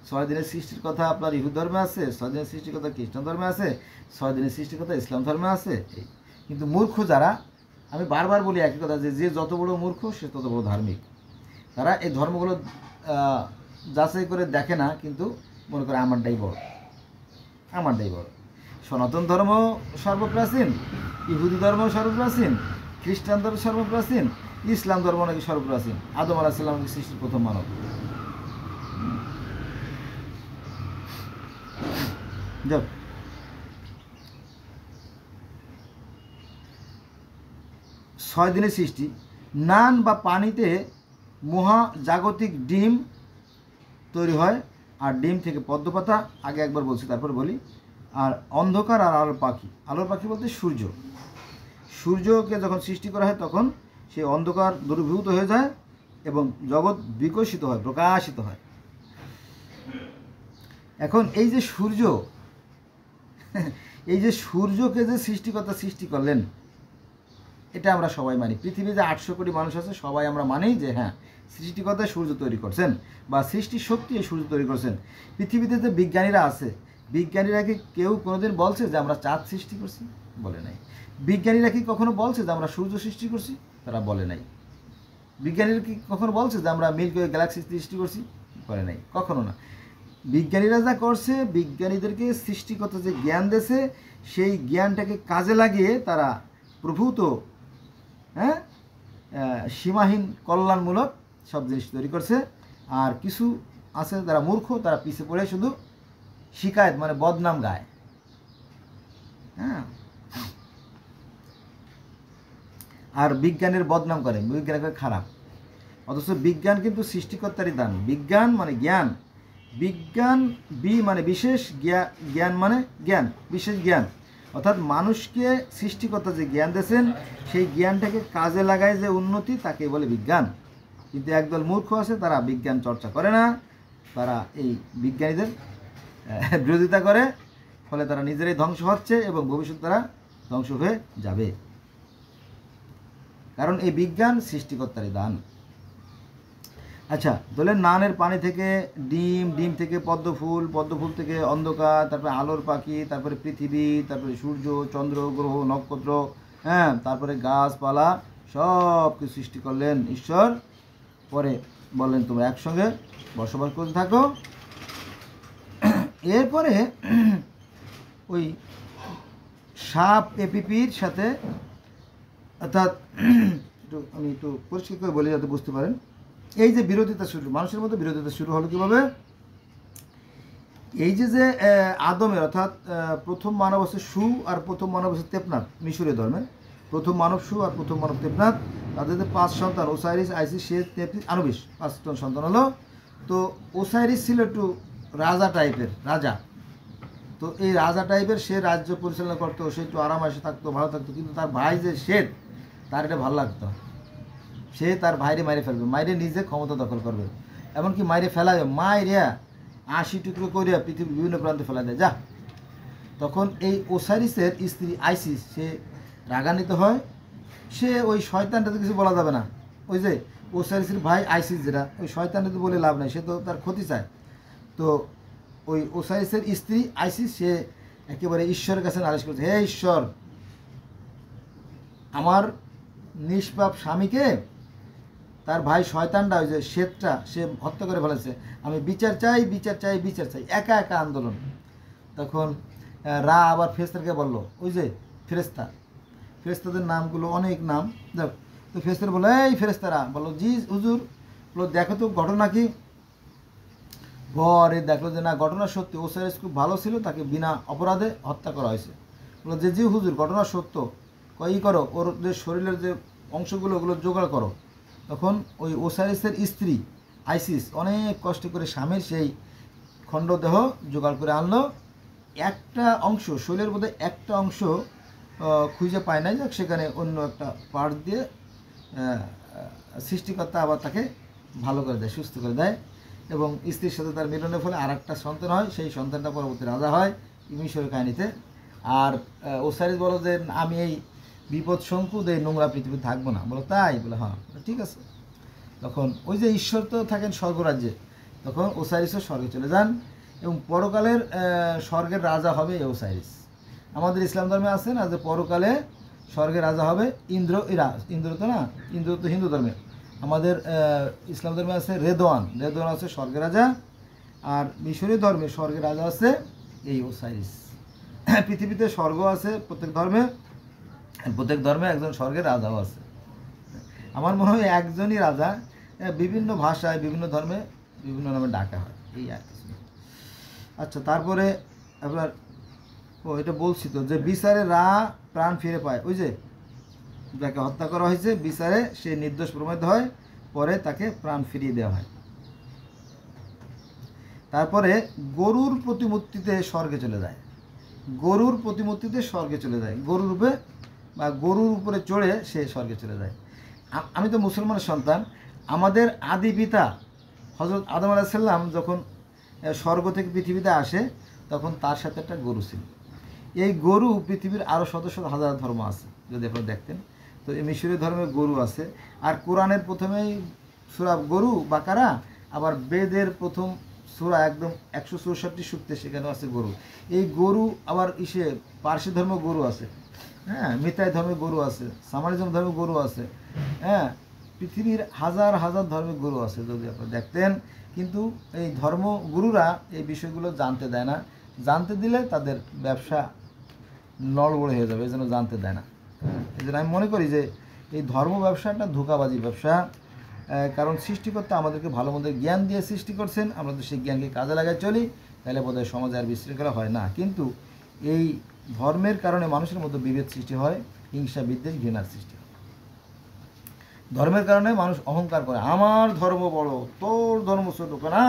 6 দিনের সৃষ্টির কথা আপনার ইহুদ ধর্মে আছে, 6 দিনের সৃষ্টির কথা খ্রিস্টান ধর্মে আছে, 6 দিনের সৃষ্টির কথা ইসলাম ধর্মে আছে। কিন্তু মূর্খ যারা, আমি বারবার বলি একই কথা, যে যত বড় মূর্খ সে তত বড় ধার্মিক। তারা এই ধর্মগুলো যাচাই করে দেখে না, কিন্তু মনে করে আমারটাই বড়। সনাতন ধর্ম সর্বপ্রাচীন, ইহুদি ধর্ম সর্বপ্রাচীন, খ্রিস্টান ধর্ম সর্বপ্রাচীন, ইসলাম ধর্ম নাকি সর্বপ্রাচীন। আদম আলাইহিস সালাম নাকি সৃষ্টির প্রথম মানব। যাক, 6 দিনের সৃষ্টি। নান বা পানিতে মহাজাগতিক ডিম তৈরি হয়, আর ডিম থেকে পদ্মপাতা, আগে একবার বলছি তারপর বলি। আর অন্ধকার আর আলোর পাখি। আলোর পাখি বলতে সূর্যকে যখন সৃষ্টি করা হয় তখন সেই অন্ধকার দূরীভূত হয়ে যায় এবং জগৎ বিকশিত হয়, প্রকাশিত হয়। এখন এই যে সূর্যকে যে সৃষ্টিকর্তা সৃষ্টি করলেন, এটা আমরা সবাই মানি। পৃথিবীতে 800 কোটি মানুষ আছে, সবাই আমরা মানি যে হ্যাঁ, সৃষ্টিকর্তা সূর্য তৈরি করছেন বা সৃষ্টির শক্তি এই সূর্য তৈরি করছেন। পৃথিবীতে যে বিজ্ঞানীরা আছে, বিজ্ঞানীরা কি কেউ কোনোদিন বলছে যে আমরা চাঁদ সৃষ্টি করছি? বলে নাই। বিজ্ঞানীরা কি কখনো বলছে যে আমরা সূর্য সৃষ্টি করছি? তারা বলে নাই। বিজ্ঞানীরা কি কখনো বলছে যে আমরা মিল্কি ওয়ে গ্যালাক্সি সৃষ্টি করছি? বলে নাই, কখনো না। বিজ্ঞানীরা যা করছে, বিজ্ঞানীদেরকে সৃষ্টিকর্তা যে জ্ঞান দিয়েছে, সেই জ্ঞানটাকে কাজে লাগিয়ে তারা প্রভূত সীমাহীন কল্যাণমূলক সব জিনিস তৈরি করছে। আর কিছু আছে যারা মূর্খ, তারা পিছিয়ে পড়ে শুধু শিকায়ত মানে বদনাম গায়। আর বিজ্ঞানের বদনাম করে, বিজ্ঞান খারাপ। অথচ বিজ্ঞান কিন্তু সৃষ্টিকর্তারই দান। বিজ্ঞান মানে জ্ঞান, বিজ্ঞান মানে বিশেষ জ্ঞান মানে জ্ঞান, বিশেষ জ্ঞান। অর্থাৎ মানুষকে সৃষ্টিকর্তা যে জ্ঞান দিয়েছেন, সেই জ্ঞানটাকে কাজে লাগায় যে উন্নতি, তাকে বলে বিজ্ঞান। কিন্তু একদল মূর্খ আছে, তারা বিজ্ঞান চর্চা করে না, তারা এই বিজ্ঞানীদের বিরোধিতা করে, ফলে তারা নিজেরাই ধ্বংস হচ্ছে এবং ভবিষ্যতে তারা ধ্বংস হয়ে যাবে। কারণ এই বিজ্ঞান সৃষ্টিকর্তারই দান। আচ্ছা, দলের নানের পানি থেকে ডিম, ডিম থেকে পদ্মফুল, পদ্মফুল থেকে অন্ধকার, তারপরে আলোর পাখি, তারপরে পৃথিবী, তারপরে সূর্য, চন্দ্র, গ্রহ, নক্ষত্র, হ্যাঁ, তারপরে গাছপালা, সব কিছু সৃষ্টি করলেন ঈশ্বর। পরে বললেন তোমরা একসঙ্গে বসবাস করতে থাকো। এরপরে ওই সাপ এপিপির সাথে, অর্থাৎ আমি একটু পরিষ্কার করে বলি যাতে বুঝতে পারেন, এই যে বিরোধিতা শুরু, মানুষের মধ্যে বিরোধিতা শুরু হলো কীভাবে? এই যে আদমের, অর্থাৎ প্রথম মানব হচ্ছে সু আর প্রথম মানব হচ্ছে তেপনাথ, মিশরীয় ধর্মে প্রথম মানব সু আর প্রথম মানব তেপনাথ, তাদের 5 সন্তান, ওসাইরিস, আইসিস, শেষ, তেপনিস, আনুবিস, 5জন সন্তান হলো। তো ওসাইরিস ছিল একটু রাজা টাইপের রাজা, তো এই রাজা টাইপের সে রাজ্য পরিচালনা করতো, সে একটু আরামাসে থাকতো, ভালো থাকতো, কিন্তু তার ভাই যে শেঠ, তার এটা ভালো লাগতো, সে তার ভাইরে মাইরে ফেলবে, মাইরে নিজে ক্ষমতা দখল করবে, এমনকি মাইরে ফেলাবে, মাইরিয়া 80 টুকরো করিয়া পৃথিবীর বিভিন্ন প্রান্তে ফেলা দেয় যা। তখন এই ওসাইরিসের স্ত্রী আইসিস সে রাগান্বিত হয়, সে ওই শয়তানটা তো কিছু বলা যাবে না, ওই যে ওসাইরিসের ভাই আইসিস যেটা, ওই শয়তানটা তো বলে লাভ নাই, সে তো তার ক্ষতি চায়। তো ওই ওসাইরিসের স্ত্রী আইসিস সে একেবারে ঈশ্বরের কাছে নালিশ করছে, হে ঈশ্বর, আমার নিষ্পাপ স্বামীকে তার ভাই শয়তানটা, ওই যে শেঠটা, সে হত্যা করে ফেলেছে, আমি বিচার চাই, বিচার চাই, বিচার চাই, একা একা আন্দোলন। তখন রা আবার ফেরেশতাকে বলল, ওই যে ফেরেশতা, ফেরেশতাদের নামগুলো অনেক নাম, দেখ, তো ফেরেশতারা বললো, এই ফেরেশতারা বললো, জি হুজুর, বললো দেখো তো ঘটনা কি। পরে দেখলো যে না, ঘটনা সত্যি, ওসাইরিস খুব ভালো ছিল, তাকে বিনা অপরাধে হত্যা করা হয়েছে। বললো যে জি হুজুর, ঘটনা সত্য, কী করো, ওর যে শরীরের যে অংশগুলো ওগুলো জোগাড় করো। তখন ওই ওসাইরিসের স্ত্রী আইসিস অনেক কষ্ট করে স্বামীর সেই খণ্ডদেহ জোগাড় করে আনলো। একটা অংশ, শরীরের মধ্যে একটা অংশ খুঁজে পায় নাই, যাক সেখানে অন্য একটা পার্ট দিয়ে সৃষ্টিকর্তা আবার তাকে ভালো করে দেয়, সুস্থ করে দেয়, এবং স্ত্রীর সাথে তার মিলনের ফলে আর একটা সন্তান হয়, সেই সন্তানটা পরবর্তী রাজা হয় মিশরের কাহিনীতে। আর ওসাইরিস বলো যে আমি এই বিপদ সংকুদ, এই নোংরা পৃথিবী থাকবো না। বলো তাই? বলে হ্যাঁ, ঠিক আছে। তখন ওই যে ঈশ্বর তো থাকেন স্বর্গরাজ্যে, তখন ওসাইরিসও স্বর্গে চলে যান, এবং পরকালের স্বর্গের রাজা হবে এই ওসাইরিস। আমাদের ইসলাম ধর্মে আছে না যে পরকালে স্বর্গের রাজা হবে ইন্দ্র, ইন্দ্র তো না, ইন্দ্র তো হিন্দু ধর্মে, আমাদের ইসলাম ধর্মে আছে রেদওয়ান, রেদওয়ান আছে স্বর্গের রাজা, আর মিশরীয় ধর্মে স্বর্গের রাজা আছে এই ওসাইরিস। পৃথিবীতে স্বর্গ আছে প্রত্যেক ধর্মে, প্রত্যেক ধর্মে একজন স্বর্গের রাজাও আছে। আমার মনে হয় একজনই রাজা, বিভিন্ন ভাষায় বিভিন্ন ধর্মে বিভিন্ন নামে ডাকা হয়, এই আর কিছু। আচ্ছা, তারপরে আপনার এটা বলছি তো যে বিচারে রা প্রাণ ফিরে পায়, ওই যে যাকে হত্যা করা হয়েছে বিচারে সে নির্দোষ প্রমাণিত হয়, পরে তাকে প্রাণ ফিরিয়ে দেওয়া হয়। তারপরে গরুর প্রতিমূর্তিতে স্বর্গে চলে যায়, গরুর প্রতিমূর্তিতে স্বর্গে চলে যায়, গরুর রূপে বা গরুর উপরে চড়ে সে স্বর্গে চলে যায়। আমি তো মুসলমানের সন্তান, আমাদের আদি পিতা হযরত আদম আলাইহিস সালাম যখন স্বর্গ থেকে পৃথিবীতে আসে, তখন তার সাথে একটা গরু ছিল। এই গরু পৃথিবীর আরও শত শত হাজার ধর্ম আছে যদি আপনারা দেখতেন, তো এই মিশরীয় ধর্মে গরু আছে। আর কোরআনের প্রথমেই সূরা গরু বাকারা, আবার বেদের প্রথম সূরা একদম 164 সূক্তে সেখানেও আছে গরু। এই গরু আবার পার্সি ধর্ম গরু আছে, হ্যাঁ, মিতাই ধর্মে গরু আছে, সামারিজম ধর্মে গরু আছে, হ্যাঁ, পৃথিবীর হাজার হাজার ধর্মে গরু আছে যদি আপনারা দেখতেন। কিন্তু এই ধর্মগুরুরা এই বিষয়গুলো জানতে দেয় না, জানতে দিলে তাদের ব্যবসা নড়বড় হয়ে যাবে, এই জন্য জানতে দেয় না। এই জন্য আমি মনে করি যে এই ধর্ম ব্যবসাটা ধোঁকাবাজি ব্যবসা, কারণ সৃষ্টিকর্তা আমাদেরকে ভালো মন্দ জ্ঞান দিয়ে সৃষ্টি করছেন, আমরা তো সেই জ্ঞানকে কাজে লাগাই চলি, তাহলে বোধহয় সমাজে আর বিশৃঙ্খলা হয় না। কিন্তু এই ধর্মের কারণে মানুষের মধ্যে বিভেদ সৃষ্টি হয়, হিংসা, বিদ্বেষ, ঘৃণার সৃষ্টি হয়। ধর্মের কারণে মানুষ অহংকার করে, আমার ধর্ম বড়, তোর ধর্ম ছোট, না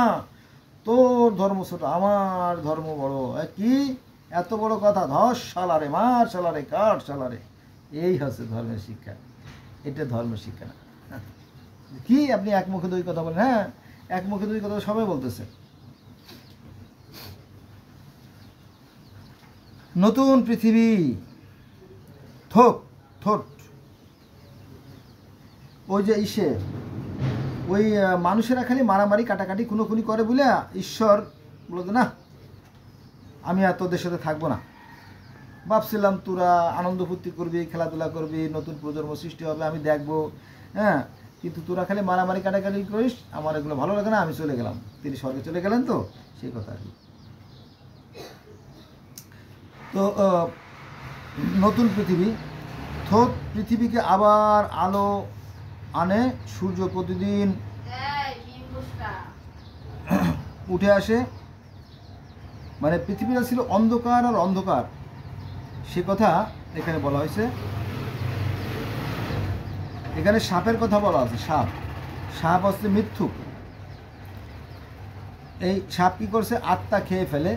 তোর ধর্ম ছোট, আমার ধর্ম বড়, কি এত বড় কথা, ধস সালারে, মার সালারে, কাঠ সালারে, এই হচ্ছে ধর্মের শিক্ষা। এটা ধর্মের শিক্ষা না। কি আপনি এক মুখে দুই কথা বলেন? হ্যাঁ, এক মুখে দুই কথা সবাই বলতেছে। নতুন পৃথিবী, থোট ওই যে ওই মানুষেরা খালি মারামারি কাটাকাটি খুনোখুনি করে বলে ঈশ্বর বলতো না, আমি আর তোদের সাথে থাকবো না। ভাবছিলাম তোরা আনন্দ ফুর্তি করবি, খেলাধুলা করবি, নতুন প্রজন্ম সৃষ্টি হবে, আমি দেখবো, হ্যাঁ, কিন্তু তোরা খালি মারামারি কাটাকাটি করিস, আমার এগুলো ভালো লাগে না, আমি চলে গেলাম। তিনি স্বর্গে চলে গেলেন, তো সেই কথা আর কি। তো নতুন পৃথিবী, থোত পৃথিবীকে আবার আলো আনে, সূর্য প্রতিদিন উঠে আসে। মানে পৃথিবীটা ছিল অন্ধকার আর অন্ধকার, সে কথা এখানে বলা হয়েছে। এখানে সাপের কথা বলা আছে। সাপ হচ্ছে মিথ্যুক। এই সাপ কি করছে? আত্মা খেয়ে ফেলে।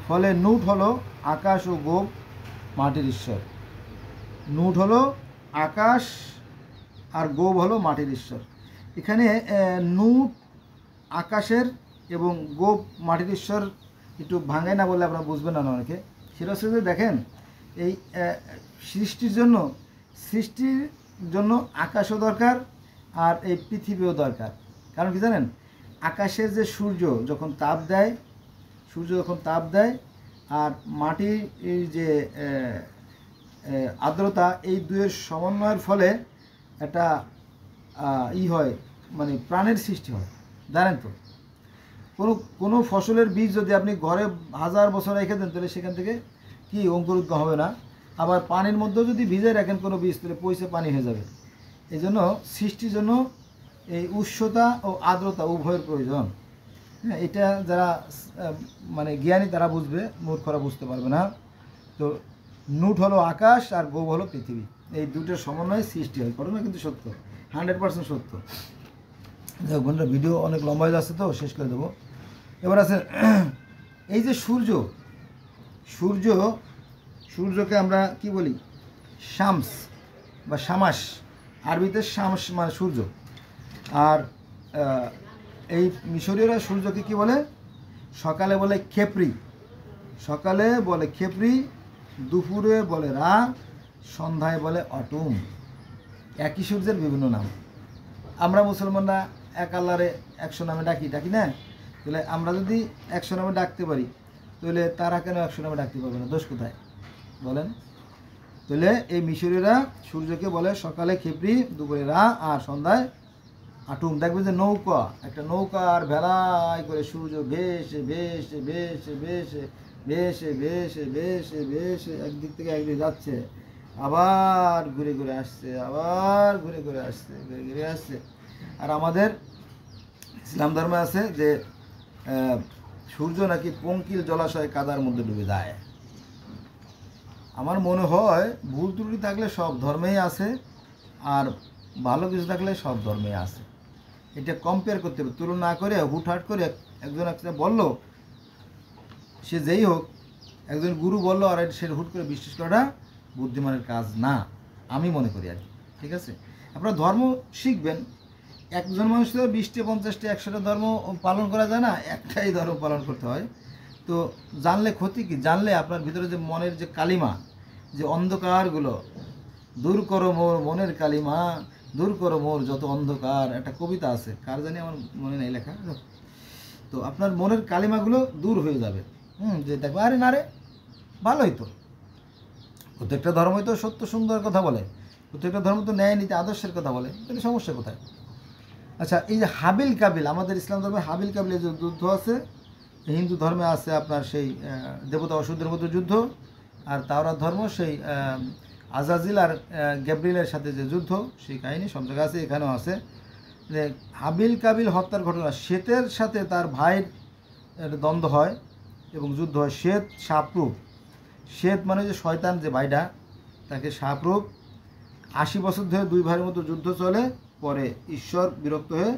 ফলে নুট হলো আকাশ ও গোপ মাটির ঈশ্বর। নুট হলো আকাশ আর গোপ হলো মাটির ঈশ্বর। এখানে নুট আকাশের এবং গোপ মাটির ঈশ্বর একটু ভাঙায় না বললে আপনারা বুঝবেন না অনেকে। সেটা হচ্ছে যে দেখেন, এই সৃষ্টির জন্য আকাশও দরকার আর এই পৃথিবীও দরকার। কারণ কি জানেন, আকাশের যে সূর্য যখন তাপ দেয় আর মাটির এই যে আর্দ্রতা, এই দুয়ের সমন্বয়ের ফলে একটা হয়, মানে প্রাণের সৃষ্টি হয়। জানেন তো, কোনো ফসলের বীজ যদি আপনি ঘরে 1000 বছর রেখে দেন, তাহলে সেখান থেকে কি অঙ্কুরোদ্গম হবে না। আবার পানির মধ্যেও যদি ভিজে রাখেন কোনো বীজ, তাহলে পয়সা পানি হয়ে যাবে। এই জন্য সৃষ্টির জন্য এই উষ্ণতা ও আর্দ্রতা উভয়ের প্রয়োজন। হ্যাঁ, এটা যারা মানে জ্ঞানী তারা বুঝবে, মূর্খরা বুঝতে পারবে না। তো নুট হলো আকাশ আর গোব হলো পৃথিবী, এই দুটোর সমন্বয়ে সৃষ্টি হয়। ঘটনা কিন্তু সত্য, 100% সত্য। বন্ধুরা, ভিডিও অনেক লম্বা হয়ে যাচ্ছে, তো শেষ করে দেবো। এবার আছে এই যে সূর্যকে আমরা কি বলি? শামস বা শামাস। আরবিতে শামস মানে সূর্য। আর এই মিশরীয়রা সূর্যকে কি বলে? সকালে বলে খেপরি, দুপুরে বলে রা, সন্ধ্যায় বলে অটুম। একই সূর্যের বিভিন্ন নাম। আমরা মুসলমানরা এক আল্লাহরে 100 নামে ডাকি না? তাহলে আমরা যদি 100 নামে ডাকতে পারি, তাহলে তারা কেন 100 নামে ডাকতে পারবে না? দোষ কোথায় বলেন? তাহলে এই মিশরীয়রা সূর্যকে বলে সকালে খেপরি, দুপুরে রা, আর সন্ধ্যায় আটুম। দেখবেন যে একটা নৌকা আর ভেলাই করে সূর্য ভেসে একদিক থেকে একদিকে যাচ্ছে, আবার ঘুরে ঘুরে আসছে। আর আমাদের ইসলাম ধর্মে আছে যে সূর্য নাকি পঙ্কিল জলাশয় কাদার মধ্যে ডুবে যায়। আমার মনে হয় ভুল ত্রুটি থাকলে সব ধর্মেই আছে, আর ভালো কিছু থাকলে সব ধর্মেই আছে। এটা কম্পেয়ার করতে হবে, তুলনা করে হুটহাট করে একজন একটা বললো, সে যেই হোক, একজন গুরু বললো আর সে হুট করে বিশ্বাস করাটা বুদ্ধিমানের কাজ না, আমি মনে করি আর কি। ঠিক আছে, আপনারা ধর্ম শিখবেন। একজন মানুষ তো 20টা 50টা 100টা ধর্ম পালন করা যায় না, একটাই ধর্ম পালন করতে হয়। তো জানলে ক্ষতি কি? জানলে আপনার ভিতরে যে মনের যে কালিমা, যে অন্ধকারগুলো দূর করো মোর মনের কালিমা, দূর করো মোর যত অন্ধকার। একটা কবিতা আছে, কার জানি, আমার মনে নেই লেখা। তো আপনার মনের কালিমাগুলো দূর হয়ে যাবে। যে দেখবো, আরে না রে, ভালোই তো, প্রত্যেকটা ধর্মই তো সত্য সুন্দর কথা বলে, প্রত্যেকটা ধর্ম তো ন্যায় নীতি আদর্শের কথা বলে, তাহলে সমস্যা কোথায়? আচ্ছা, এই যে হাবিল কাবিল, আমাদের ইসলাম ধর্মে হাবিল কাবিলের যে যুদ্ধ আছে, হিন্দু ধর্মে আছে আপনার সেই দেবতা অসুরদের মধ্যে যুদ্ধ, আর তাওরাত ধর্ম সেই আজাজিল আর গ্যাব্রিয়েলের সাথে যে যুদ্ধ, সেই কাহিনী সব জায়গায় আছে, এখানেও আছে। যে হাবিল কাবিল হত্যার ঘটনা, শ্বেতের সাথে তার ভাইয়ের দ্বন্দ্ব হয় এবং যুদ্ধ হয়। সাপরূপ, শ্বেত মানে যে শয়তান, যে ভাইটা, তাকে সাপরূপ। 80 বছর ধরে দুই ভাইয়ের মতো যুদ্ধ চলে, পরে ঈশ্বর বিরক্ত হয়ে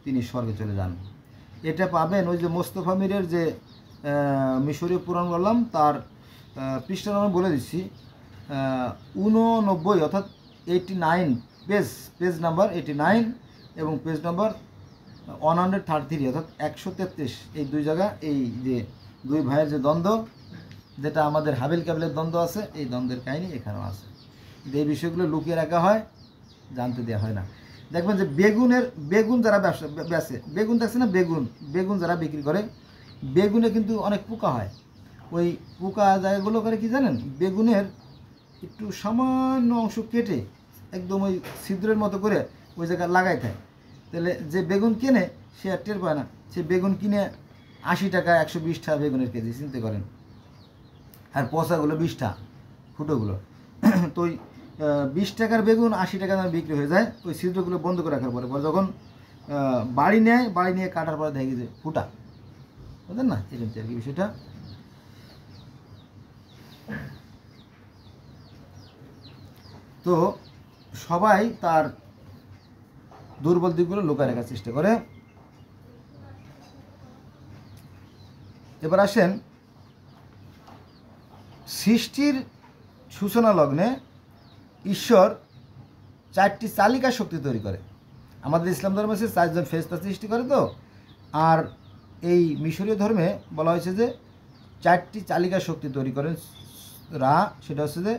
তিনি স্বর্গে চলে যান। এটা পাবেন ওই যে মোস্তফা মিরের যে মিশরীয় পুরাণ বললাম, তার পৃষ্ঠা নাম্বার বলে দিচ্ছি, 89 অর্থাৎ 89 পেজ নাম্বার 89 এবং পেজ নাম্বার 133 অর্থাৎ 133, এই দুই জায়গা, এই যে দুই ভাইয়ের যে দ্বন্দ্ব, যেটা আমাদের হাবিল কাবিলের দ্বন্দ্ব আছে, এই দ্বন্দ্বের কাহিনী এখানেও আছে। এই বিষয়গুলো লুকিয়ে রাখা হয়, জানতে দেওয়া হয় না। দেখবেন যে বেগুন যারা ব্যবসা বেচে, বেগুন দেখছে না, বেগুন যারা বিক্রি করে, বেগুনে কিন্তু অনেক পোকা হয়। ওই পোকা জায়গাগুলো করে কি জানেন, বেগুনের একটু সামান্য অংশ কেটে একদম ওই ছিদ্রের মতো করে ওই জায়গায় লাগাই থাকে। তাহলে যে বেগুন কেনে সে আর টের পায় না, সে বেগুন কিনে 80 টাকা 120 টাকা বেগুনের কেজি, চিন্তা করেন। আর পচাগুলো 20 টাকা ফুটোগুলো। তো ওই 20 টাকার বেগুন 80 টাকা দামে বিক্রি হয়ে যায় ওই ছিদ্রগুলো বন্ধ করে রাখার পরে। পরে যখন বাড়ি নিয়ে কাটার পরে দেখি যে ফুটা, বুঝলেন না, এরকম আর কি বিষয়টা। তো সবাই তার দুর্বল দিকগুলো লুকায় রাখার চেষ্টা করে। এবার আসেন সৃষ্টির সূচনা লগ্নে ঈশ্বর 4টি চালিকা শক্তি তৈরি করে। আমাদের ইসলাম ধর্মে 4জন ফেরেশতা সৃষ্টি করে। তো আর এই মিশরীয় ধর্মে বলা হয়েছে যে 4টি চালিকা শক্তি তৈরি করেন রা, সেটা হচ্ছে যে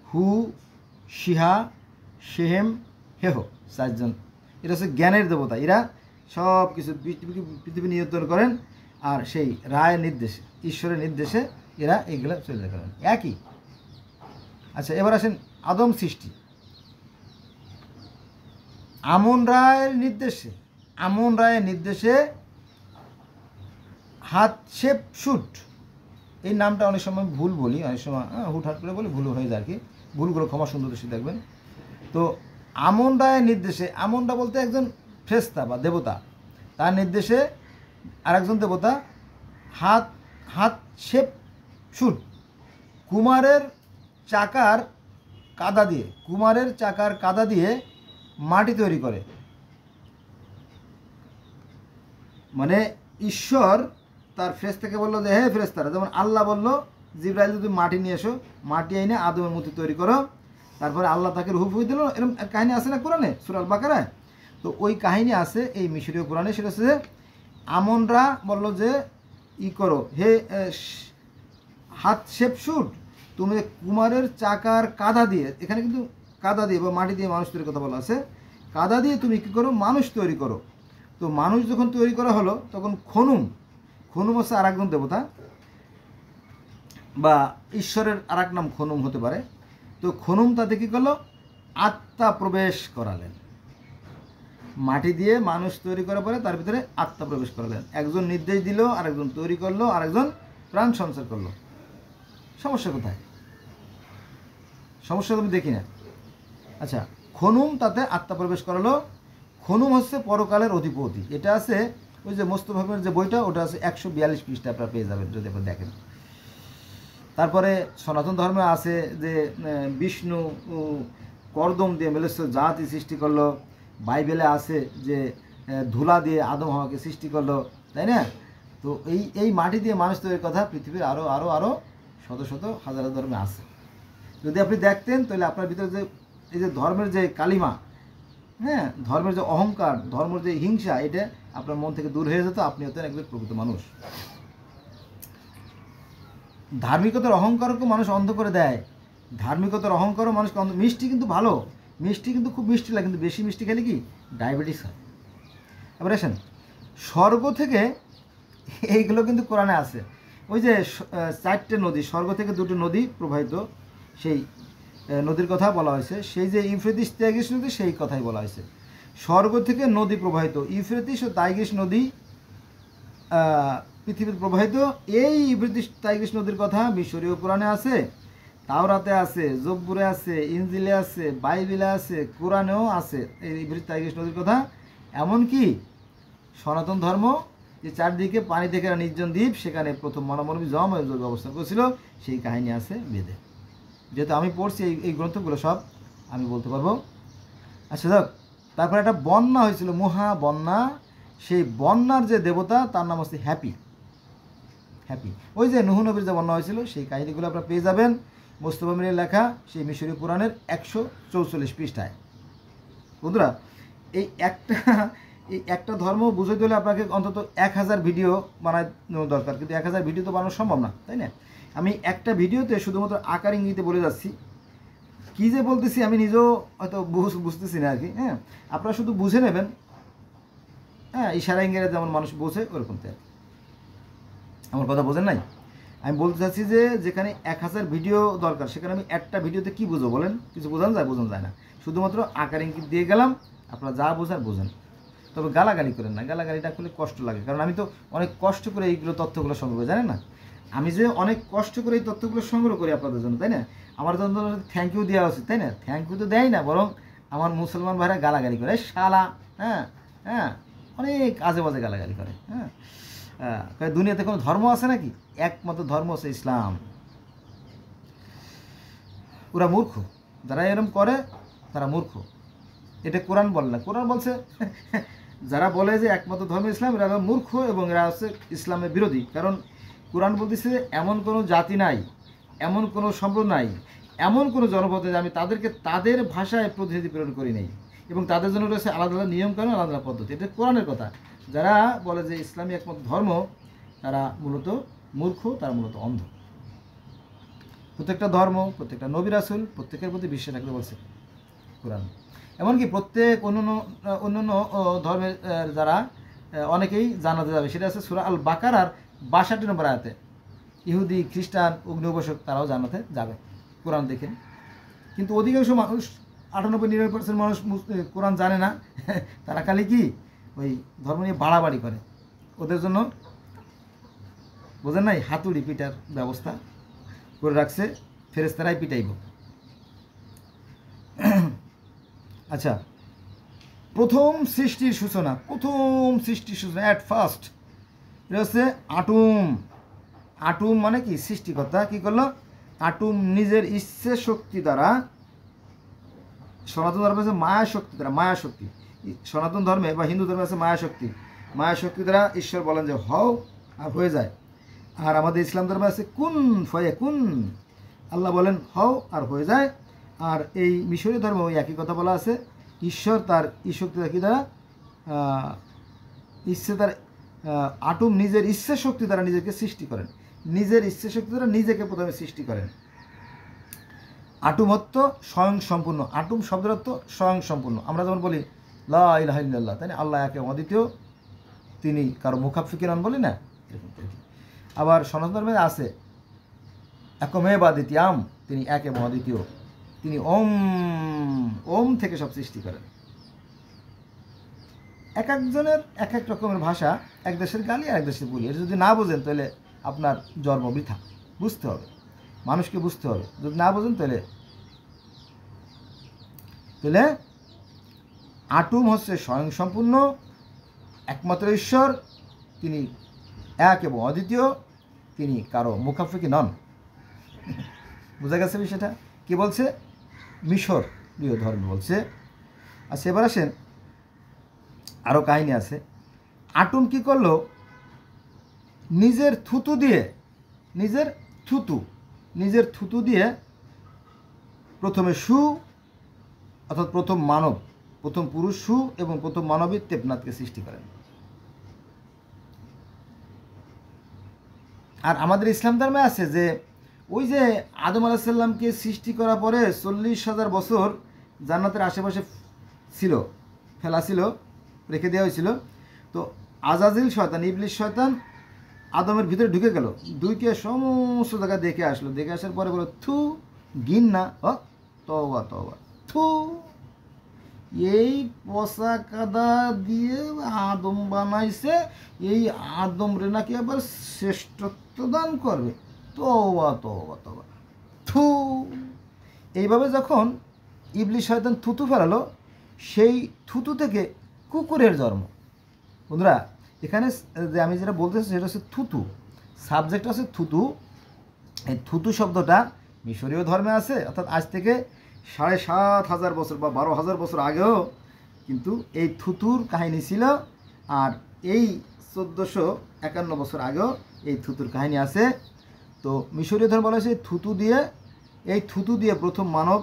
হু, শিহা, শেহেম, হেহ, 4জন। এটা হচ্ছে জ্ঞানের দেবতা। এরা সব কিছু পৃথিবী নিয়ন্ত্রণ করেন, আর সেই রায়ের নির্দেশে, ঈশ্বরের নির্দেশে এরা এইগুলো চলে করেন একই। আচ্ছা, এবার আসেন আদম সৃষ্টি। আমন রায়ের নির্দেশে হাতশেপসুট, এই নামটা অনেক সময় ভুল বলি, অনেক সময় হুটহাট করে বলি, ভুল হয়ে যায় আর কি। ভুলগুলো ক্ষমা সুন্দর দৃষ্টি দেখবেন। তো আমন রায়ের নির্দেশে, আমনরা বলতে একজন ফেরেশতা বা দেবতা, তার নির্দেশে আরেকজন দেবতা হাতশেপসুট কুমারের চাকার কাদা দিয়ে মাটি তৈরি করে। মানে ঈশ্বর তার ফেরেশতাকে বললো যে হে ফেরেশতারা, যেমন আল্লাহ বললো জিবরাইল তুমি মাটি নিয়ে এসো, মাটি এনে আদমের মূর্তি তৈরি করো। তারপরে আল্লাহ তাকে রূহ ফুঁই দিল। এরকম কাহিনী আছে না কোরআনে, সূরা আল বাকারায়? তো ওই কাহিনী আছে এই মিশরীয় কোরআনে। সেটা হচ্ছে যে আমনরা বললো যে ই করো, হে হাতশেপসুট, তুমি কুমারের চাকার কাদা দিয়ে, এখানে কিন্তু কাদা দিয়ে বা মাটি দিয়ে মানুষ তৈরির কথা বলা আছে, কাদা দিয়ে তুমি কী করো, মানুষ তৈরি করো। তো মানুষ যখন তৈরি করা হলো তখন খনুম হচ্ছে আর একজন দেবতা বা ঈশ্বরের আর এক নাম খনুম হতে পারে। তো খনুম তাতে কী করলো, আত্মা প্রবেশ করালেন। মাটি দিয়ে মানুষ তৈরি করার পরে তার ভিতরে আত্মা প্রবেশ করালেন। একজন নির্দেশ দিল, আরেকজন তৈরি করলো, আরেকজন প্রাণ সঞ্চার করলো। সমস্যা কোথায়? সমস্যা তুমি দেখি না। আচ্ছা, খনুম তাতে আত্মা প্রবেশ করালো। খনুম হচ্ছে পরকালের অধিপতি। এটা আছে ওই যে মোস্তফামের যে বইটা, ওটা আছে 142 পৃষ্ঠা, আপনারা পেয়ে যাবেন যদি আপনি দেখেন। তারপরে সনাতন ধর্মে আছে যে বিষ্ণু কর্দম দিয়ে মেলেশ্ব জাতি সৃষ্টি করলো। বাইবেলে আছে যে ধুলা দিয়ে আদম হাওয়াকে সৃষ্টি করলো, তাই না? তো এই মাটি দিয়ে মানুষ তৈরির কথা পৃথিবীর আরও আরও আরও শত শত হাজার ধর্মে আছে। যদি আপনি দেখতেন তাহলে আপনার ভিতরে যে এই যে ধর্মের যে কালিমা, হ্যাঁ, ধর্মের যে অহংকার, ধর্মের যে হিংসা, এটা আপনার মন থেকে দূর হয়ে যেত। আপনি হতেন একজন প্রকৃত মানুষ। ধার্মিকতার অহংকারকে মানুষ অন্ধ করে দেয়। ধার্মিকতার অহংকারও মানুষকে অন্ধ। মিষ্টি কিন্তু ভালো, মিষ্টি কিন্তু খুব মিষ্টি লাগে, কিন্তু বেশি মিষ্টি খেলে কি ডায়াবেটিস হয়। এবার আসেন স্বর্গ থেকে, এইগুলো কিন্তু কোরআনে আছে। ওই যে 4টে নদী, স্বর্গ থেকে 2টি নদী প্রবাহিত, সেই নদীর কথা বলা হয়েছে। সেই যে ইউফ্রেটিস টাইগ্রিস নদী, সেই কথাই বলা হয়েছে। স্বর্গ থেকে নদী প্রবাহিত, ইউফ্রেটিস ও টাইগ্রিস নদী পৃথিবীতে প্রবাহিত। এই ইউফ্রেটিস টাইগ্রিস নদীর কথা মিশরীয় কোরআনে আছে, তাওরাতে আছে, জব্বুরে আছে, ইনজিলে আছে, বাইবেলে আছে, কোরআনেও আছে এই ইউফ্রেটিস টাইগ্রিস নদীর কথা। এমনকি সনাতন ধর্ম যে চারদিকে পানি থেকে নির্জন দ্বীপ, সেখানে প্রথম মানবী জমযোগ অবস্থান করেছিল, সেই কাহিনী আছে বেদে। যেহেতু আমি পড়ছি এই গ্রন্থগুলো সব আমি বলতে পারবো। আচ্ছা যাক, তারপরে একটা বন্যা হয়েছিল, মহা বন্যা। সেই বন্যার যে দেবতা তার নাম হচ্ছে হ্যাপি। ওই যে নূহ নবীর যে বন্যা হয়েছিল, সেই কাহিনীগুলো আপনারা পেয়ে যাবেন মোস্তফা মিরের লেখা সেই মিশরীয় পুরাণের 144 পৃষ্ঠায়। বন্ধুরা, এই একটা ধর্ম বুঝতে হলে আপনাকে অন্তত 1000 ভিডিও বানানো দরকার, কিন্তু 1000 ভিডিও তো বানানো সম্ভব না, তাই না? আমি একটা ভিডিওতে শুধুমাত্র আকার ইঙ্গিতে বলে যাচ্ছি কী যে বলতেছি আমি নিজেও হয়তো বুঝতেছি না আর কি। হ্যাঁ, আপনারা শুধু বুঝে নেবেন। হ্যাঁ, ইশারা ইঙ্গিতে যেমন মানুষ বোঝে ওরকম তাই। আমার কথা বোঝেন নাই? আমি বলতে চাচ্ছি যে যেখানে 1000 ভিডিও দরকার সেখানে আমি একটা ভিডিওতে কী বুঝবো বলেন? কিছু বোঝানো যায় না। শুধুমাত্র আকার ইঙ্গিত দিয়ে গেলাম, আপনারা যা বোঝার বোঝেন। তবে গালাগালি করেন না, গালাগালিটা করলে কষ্ট লাগে। কারণ আমি তো অনেক কষ্ট করে এইগুলো তথ্যগুলো সংগ্রহ করি, জানেন না? আমি যে অনেক কষ্ট করে এই তথ্যগুলো সংগ্রহ করি আপনাদের জন্য, তাই না? আমার জন্য থ্যাংক ইউ দেওয়া উচিত, তাই না? থ্যাংক ইউ তো দেয় না, বরং আমার মুসলমান ভাইরা গালাগালি করে, শালা, হ্যাঁ হ্যাঁ, অনেক আজে বাজে গালাগালি করে। হ্যাঁ, দুনিয়াতে কোনো ধর্ম আছে নাকি? একমাত্র ধর্ম হচ্ছে ইসলাম। ওরা মূর্খ, যারা এরম করে তারা মূর্খ। এটা কোরআন বলে না, কোরআন বলছে যারা বলে যে একমাত্র ধর্ম ইসলাম এরা মূর্খ এবং এরা হচ্ছে ইসলামের বিরোধী। কারণ কোরআন বলতেছে এমন কোনো জাতি নাই, এমন কোনো সম্প্রদায় নাই, এমন কোনো জনপদ যে আমি তাদেরকে তাদের ভাষায় প্রতিনিধি প্রেরণ করি নাই, এবং তাদের জন্য রয়েছে আলাদা আলাদা নিয়মকানুন, আলাদা আলাদা পদ্ধতি। এটা কোরআনের কথা। যারা বলে যে ইসলামই একমাত্র ধর্ম তারা মূলত মূর্খ, তারা মূলত অন্ধ। প্রত্যেকটা ধর্ম, প্রত্যেকটা নবী রাসূল প্রত্যেকের প্রতি বিশ্বাস রাখতে বলছে কোরআন। এমনকি প্রত্যেক অন্যান্য ধর্মের যারা অনেকেই জানাতে যাবে, সেটা আছে সূরা আল বাকারার ৬২ নম্বর আয়াতে। ইহুদি, খ্রিস্টান, অগ্নি উপাসক তারাও জানাতে যাবে, কোরআন দেখেন। কিন্তু অধিকাংশ মানুষ ৯৮-৯৯% মানুষ কোরআন জানে না। তারা খালি কি ওই ধর্ম নিয়ে বাড়াবাড়ি করে। ওদের জন্য বোঝেন নাই, হাতুড়ি পিটার ব্যবস্থা করে রাখছে, ফেরেশতারাই পিটাইব। আচ্ছা, প্রথম সৃষ্টির সূচনা অ্যাট ফার্স্ট, এটা হচ্ছে আটুম। আটুম মানে কি? সৃষ্টিকর্তা কী করলো? আটুম নিজের ইচ্ছে শক্তি দ্বারা, সনাতন ধর্মে আছে মায়া শক্তি দ্বারা, মায়া শক্তি। সনাতন ধর্মে বা হিন্দু ধর্মে আছে মায়া শক্তি। মায়া শক্তি দ্বারা ঈশ্বর বলেন যে হও, আর হয়ে যায়। আর আমাদের ইসলাম ধর্মে আছে কুন ফায়াকুন, আল্লাহ বলেন হও আর হয়ে যায়। আর এই মিশরীয় ধর্মে ওই একই কথা বলা আছে, ঈশ্বর তার শক্তি দ্বারা কী দ্বারা ইচ্ছে দ্বারা আটুম নিজের ইচ্ছে শক্তি দ্বারা নিজেকে সৃষ্টি করেন, নিজের ইচ্ছে শক্তি দ্বারা নিজেকে প্রথমে সৃষ্টি করেন। আটুম অর্থ স্বয়ং সম্পূর্ণ, আটুম শব্দের অর্থ স্বয়ং সম্পূর্ণ। আমরা যেমন বলি লা ইলাহা ইল্লাল্লাহ, তাই না? আল্লাহ একে অদ্বিতীয়, তিনি কারো মুখাফিকি নন, বলি না? আবার সনাতন ধর্মে আছে একমেবা দ্বিতীয়াম, তিনি এক এবং অদ্বিতীয়, তিনি ওম থেকে সব সৃষ্টি করেন। এক একজনের এক এক রকমের ভাষা, এক দেশের গালি আর এক দেশের বলি। এটা যদি না বোঝেন তাহলে আপনার জন্ম বৃথা। বুঝতে হবে, মানুষকে বুঝতে হবে। যদি না বোঝেন তাহলে আটুম হচ্ছে স্বয়ং সম্পূর্ণ, একমাত্র ঈশ্বর, তিনি এক এবং অদ্বিতীয়, তিনি কারো মুখাফিকি নন। বোঝা গেছে বিষয়টা? কি বলছে? মিশর প্রিয় ধর্ম বলছে। আচ্ছা, এবার আসেন, আরও কাহিনী আছে। আটুম কি করলো? নিজের থুতু দিয়ে প্রথমে সু, অর্থাৎ প্রথম মানব, প্রথম পুরুষ সু এবং প্রথম মানবী দেবনাথকে সৃষ্টি করেন। আর আমাদের ইসলাম ধর্মে আছে যে ওই যে আদম আলাইহিস সালামকে সৃষ্টি করার পরে ৪০,০০০ বছর জান্নাতের আশেপাশে ছিল, ফেলা ছিল, রেখে দেওয়া হয়েছিল। তো আজাজিল শয়তান, ইবলিস শয়তান আদমের ভিতরে ঢুকে গেল, ঢুকে সমস্ত জায়গা দেখে আসলো। দেখে আসার পরে বলো থু, গিন না, তওবা তওবা, থু, এই পচা কাদা দিয়ে আদম বানাইছে, এই আদম রে নাকি আবার শ্রেষ্ঠত্ব দান করবে, তওবা তওবা তওবা, থু। এইভাবে যখন ইবলিস শয়তান থুতু ফেলালো, সেই থুতু থেকে কুকুরের জন্ম। বন্ধুরা, এখানে যে আমি যেটা বলতেছি সেটা হচ্ছে থুতু, সাবজেক্ট আছে থুতু। এই থুতু শব্দটা মিশরীয় ধর্মে আছে, অর্থাৎ আজ থেকে ৭,৫০০ বছর বা ১২,০০০ বছর আগেও কিন্তু এই থুতুর কাহিনী ছিল। আর এই ১৪৫১ বছর আগেও এই থুতুর কাহিনী আছে। তো মিশরীয় ধর্ম বলা হয়েছে এই থুতু দিয়ে প্রথম মানব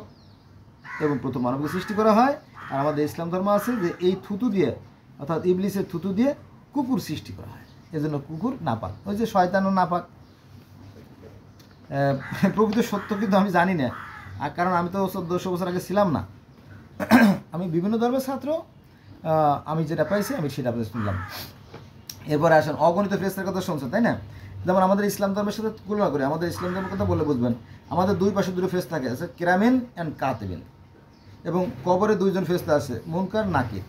এবং প্রথম মানবকে সৃষ্টি করা হয়। আর আমাদের ইসলাম ধর্ম আছে যে এই থুতু দিয়ে, অর্থাৎ ইবলিসের থুতু দিয়ে কুকুর সৃষ্টি করা হয়, এজন্য কুকুর নাপাক। ওই যে শয়তানও নাপাক। প্রকৃত সত্য কিন্তু আমি জানি না, আর কারণ আমি তো 1400 বছর আগে ছিলাম না, আমি বিভিন্ন ধর্মের ছাত্র, আমি যেটা পাইছি আমি সেটা আপনাদের শুনলাম। এরপরে আসেন অগণিত ফেরেশতার কথা শুনছেন, তাই না? যেমন আমাদের ইসলাম ধর্মের সাথে তুলনা করি, আমাদের ইসলাম ধর্মের কথা বলে বুঝবেন, আমাদের দুই পাশে দুটো ফেরেশতা থাকে, আছে কিরামিন অ্যান্ড কাতিবিন, এবং কবরে দুইজন ফেরেশতা আছে, মুনকার নাকির।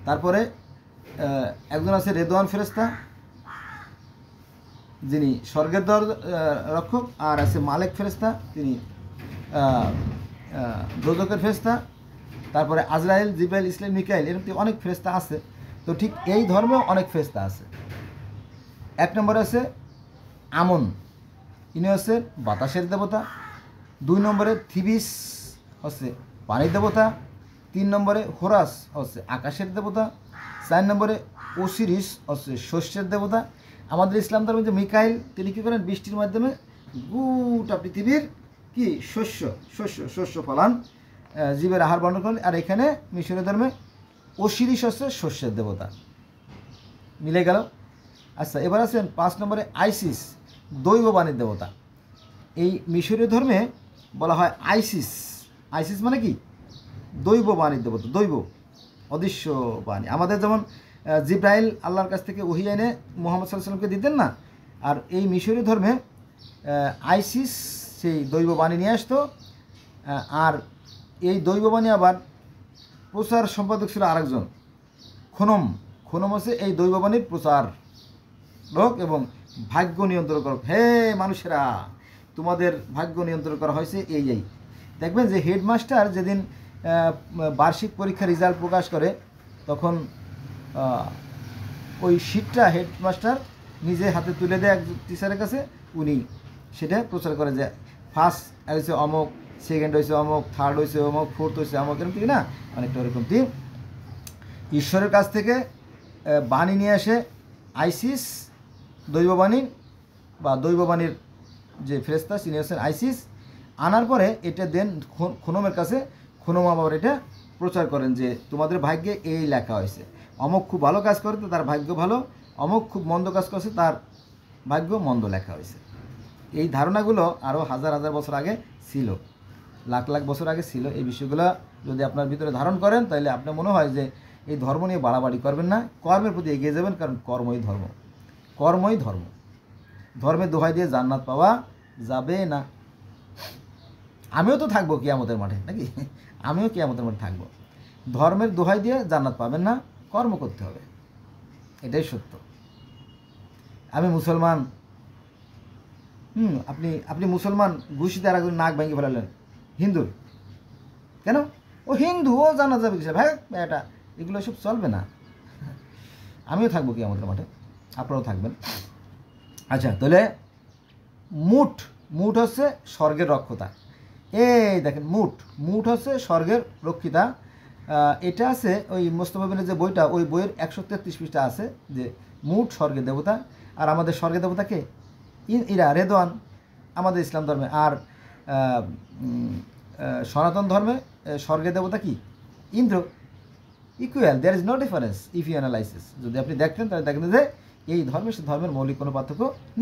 তারপরে একজন আছে রেদওয়ান ফেরেশতা, যিনি স্বর্গের দ্বার রক্ষক, আর আছে মালেক ফেরেশতা, তিনি দোজকের ফেরেশতা। তারপরে আজরাইল, জিব্রাইল, ইসরাইল, মিকাইল, এরকম অনেক ফেরেশতা আছে। তো ঠিক এই ধর্মেও অনেক ফেরেশতা আছে। এক নম্বরে আছে আমন, ইনি হচ্ছে বাতাসের দেবতা। 2 নম্বরে থিবিস হচ্ছে পানির দেবতা। 3 নম্বরে হোরাস হচ্ছে আকাশের দেবতা। 4 নম্বরে ওসিরিস হচ্ছে শস্যের দেবতা। আমাদের ইসলাম ধর্মে যে মিকাইল, তিনি কী করেন? বৃষ্টির মাধ্যমে গোটা পৃথিবীর কি শস্য ফলান, জীবের আহার বর্ণন করেন। আর এখানে মিশরীয় ধর্মে ওসিরিস হচ্ছে শস্যের দেবতা। মিলে গেল? আচ্ছা, এবার আছেন 5 নম্বরে আইসিস, দৈববাণীর দেবতা। এই মিশরীয় ধর্মে বলা হয় আইসিস। আইসিস মানে কি? দৈববাণীর দেবতা, দৈব, অদৃশ্য বাণী। আমাদের যেমন জিব্রাইল আল্লাহর কাছ থেকে ওহী এনে মুহাম্মদ সাল্লাল্লাহু আলাইহি ওয়াসাল্লামকে দিতেন না, আর এই মিশরীয় ধর্মে আইসিস সেই দৈববাণী নিয়ে আসতো। আর এই দৈববাণী আবার প্রচার সম্পাদক ছিল আরেকজন, খনম। খনম হচ্ছে এই দৈববাণীর প্রচার লোক এবং ভাগ্য নিয়ন্ত্রণ করক। হে মানুষেরা, তোমাদের ভাগ্য নিয়ন্ত্রণ করা হয়েছে এই। দেখবেন যে হেডমাস্টার যেদিন বার্ষিক পরীক্ষার রেজাল্ট প্রকাশ করে, তখন ওই শিটটা হেডমাস্টার নিজে হাতে তুলে দেয় এক টিচারের কাছে, উনি সেটা প্রচার করে যে ফার্স্ট হয়েছে অমুক, সেকেন্ড হয়েছে অমুক, থার্ড হয়েছে অমুক, ফোর্থ হয়েছে অমুক, এরকম ঠিক না? অনেকটা ওরকম ঠিক ঈশ্বরের কাছ থেকে বাণী নিয়ে আসে আইসিস, দৈববাণী বা দৈববাণীর যে ফেরেশতা তিনি হচ্ছেন আইসিস। আনার পরে এটা দেন খনমের কাছে, খনম আবার এটা প্রচার করেন যে তোমাদের ভাগ্যে এই লেখা হয়েছে, অমুক খুব ভালো কাজ করতে তার ভাগ্য ভালো, অমুক খুব মন্দ কাজ করছে তার ভাগ্য মন্দ লেখা হয়েছে। এই ধারণাগুলো আরও হাজার হাজার বছর আগে ছিল, লাখ লাখ বছর আগে ছিল। এই বিষয়গুলো যদি আপনার ভিতরে ধারণ করেন, তাহলে আপনার মনে হয় যে এই ধর্ম নিয়ে বাড়াবাড়ি করবেন না, কর্মের প্রতি এগিয়ে যাবেন, কারণ কর্মই ধর্ম, কর্মই ধর্ম। ধর্মের দোহাই দিয়ে জান্নাত পাওয়া যাবে না। আমিও তো থাকবো কিয়ামতের মাঠে, নাকি? আমিও কিয়ামতের মাঠে থাকবো। ধর্মের দোহাই দিয়ে জান্নাত পাবেন না, কর্ম করতে হবে, এটাই সত্য। আমি মুসলমান, আপনি মুসলমান, ঘুষিতে আর একজন নাক ভেঙে ফেলালেন হিন্দুর, কেন? ও হিন্দু, ও জানা যাবে কিসে ভাই, এটা এগুলো সব চলবে না। আমিও থাকবো কিয়ামতের মাঠে, আপনারাও থাকবেন। আচ্ছা, তাহলে মুঠ হচ্ছে স্বর্গের রক্ষতা। এই দেখেন, মুঠ হচ্ছে স্বর্গের রক্ষিতা। এটা আছে ওই মোস্তফা বিনের যে বইটা, ওই বইয়ের 133 পৃষ্ঠা আছে যে মুঠ স্বর্গের দেবতা। আর আমাদের স্বর্গের দেবতা কে? ইরা রেদওয়ান আমাদের ইসলাম ধর্মে। আর সনাতন ধর্মে স্বর্গের দেবতা কি? Indra. Equal, there is no difference if you analysis. যদি আপনি দেখতেন তাহলে দেখেন যে এই ধর্মের মৌলিক কোনো পার্থক্য না।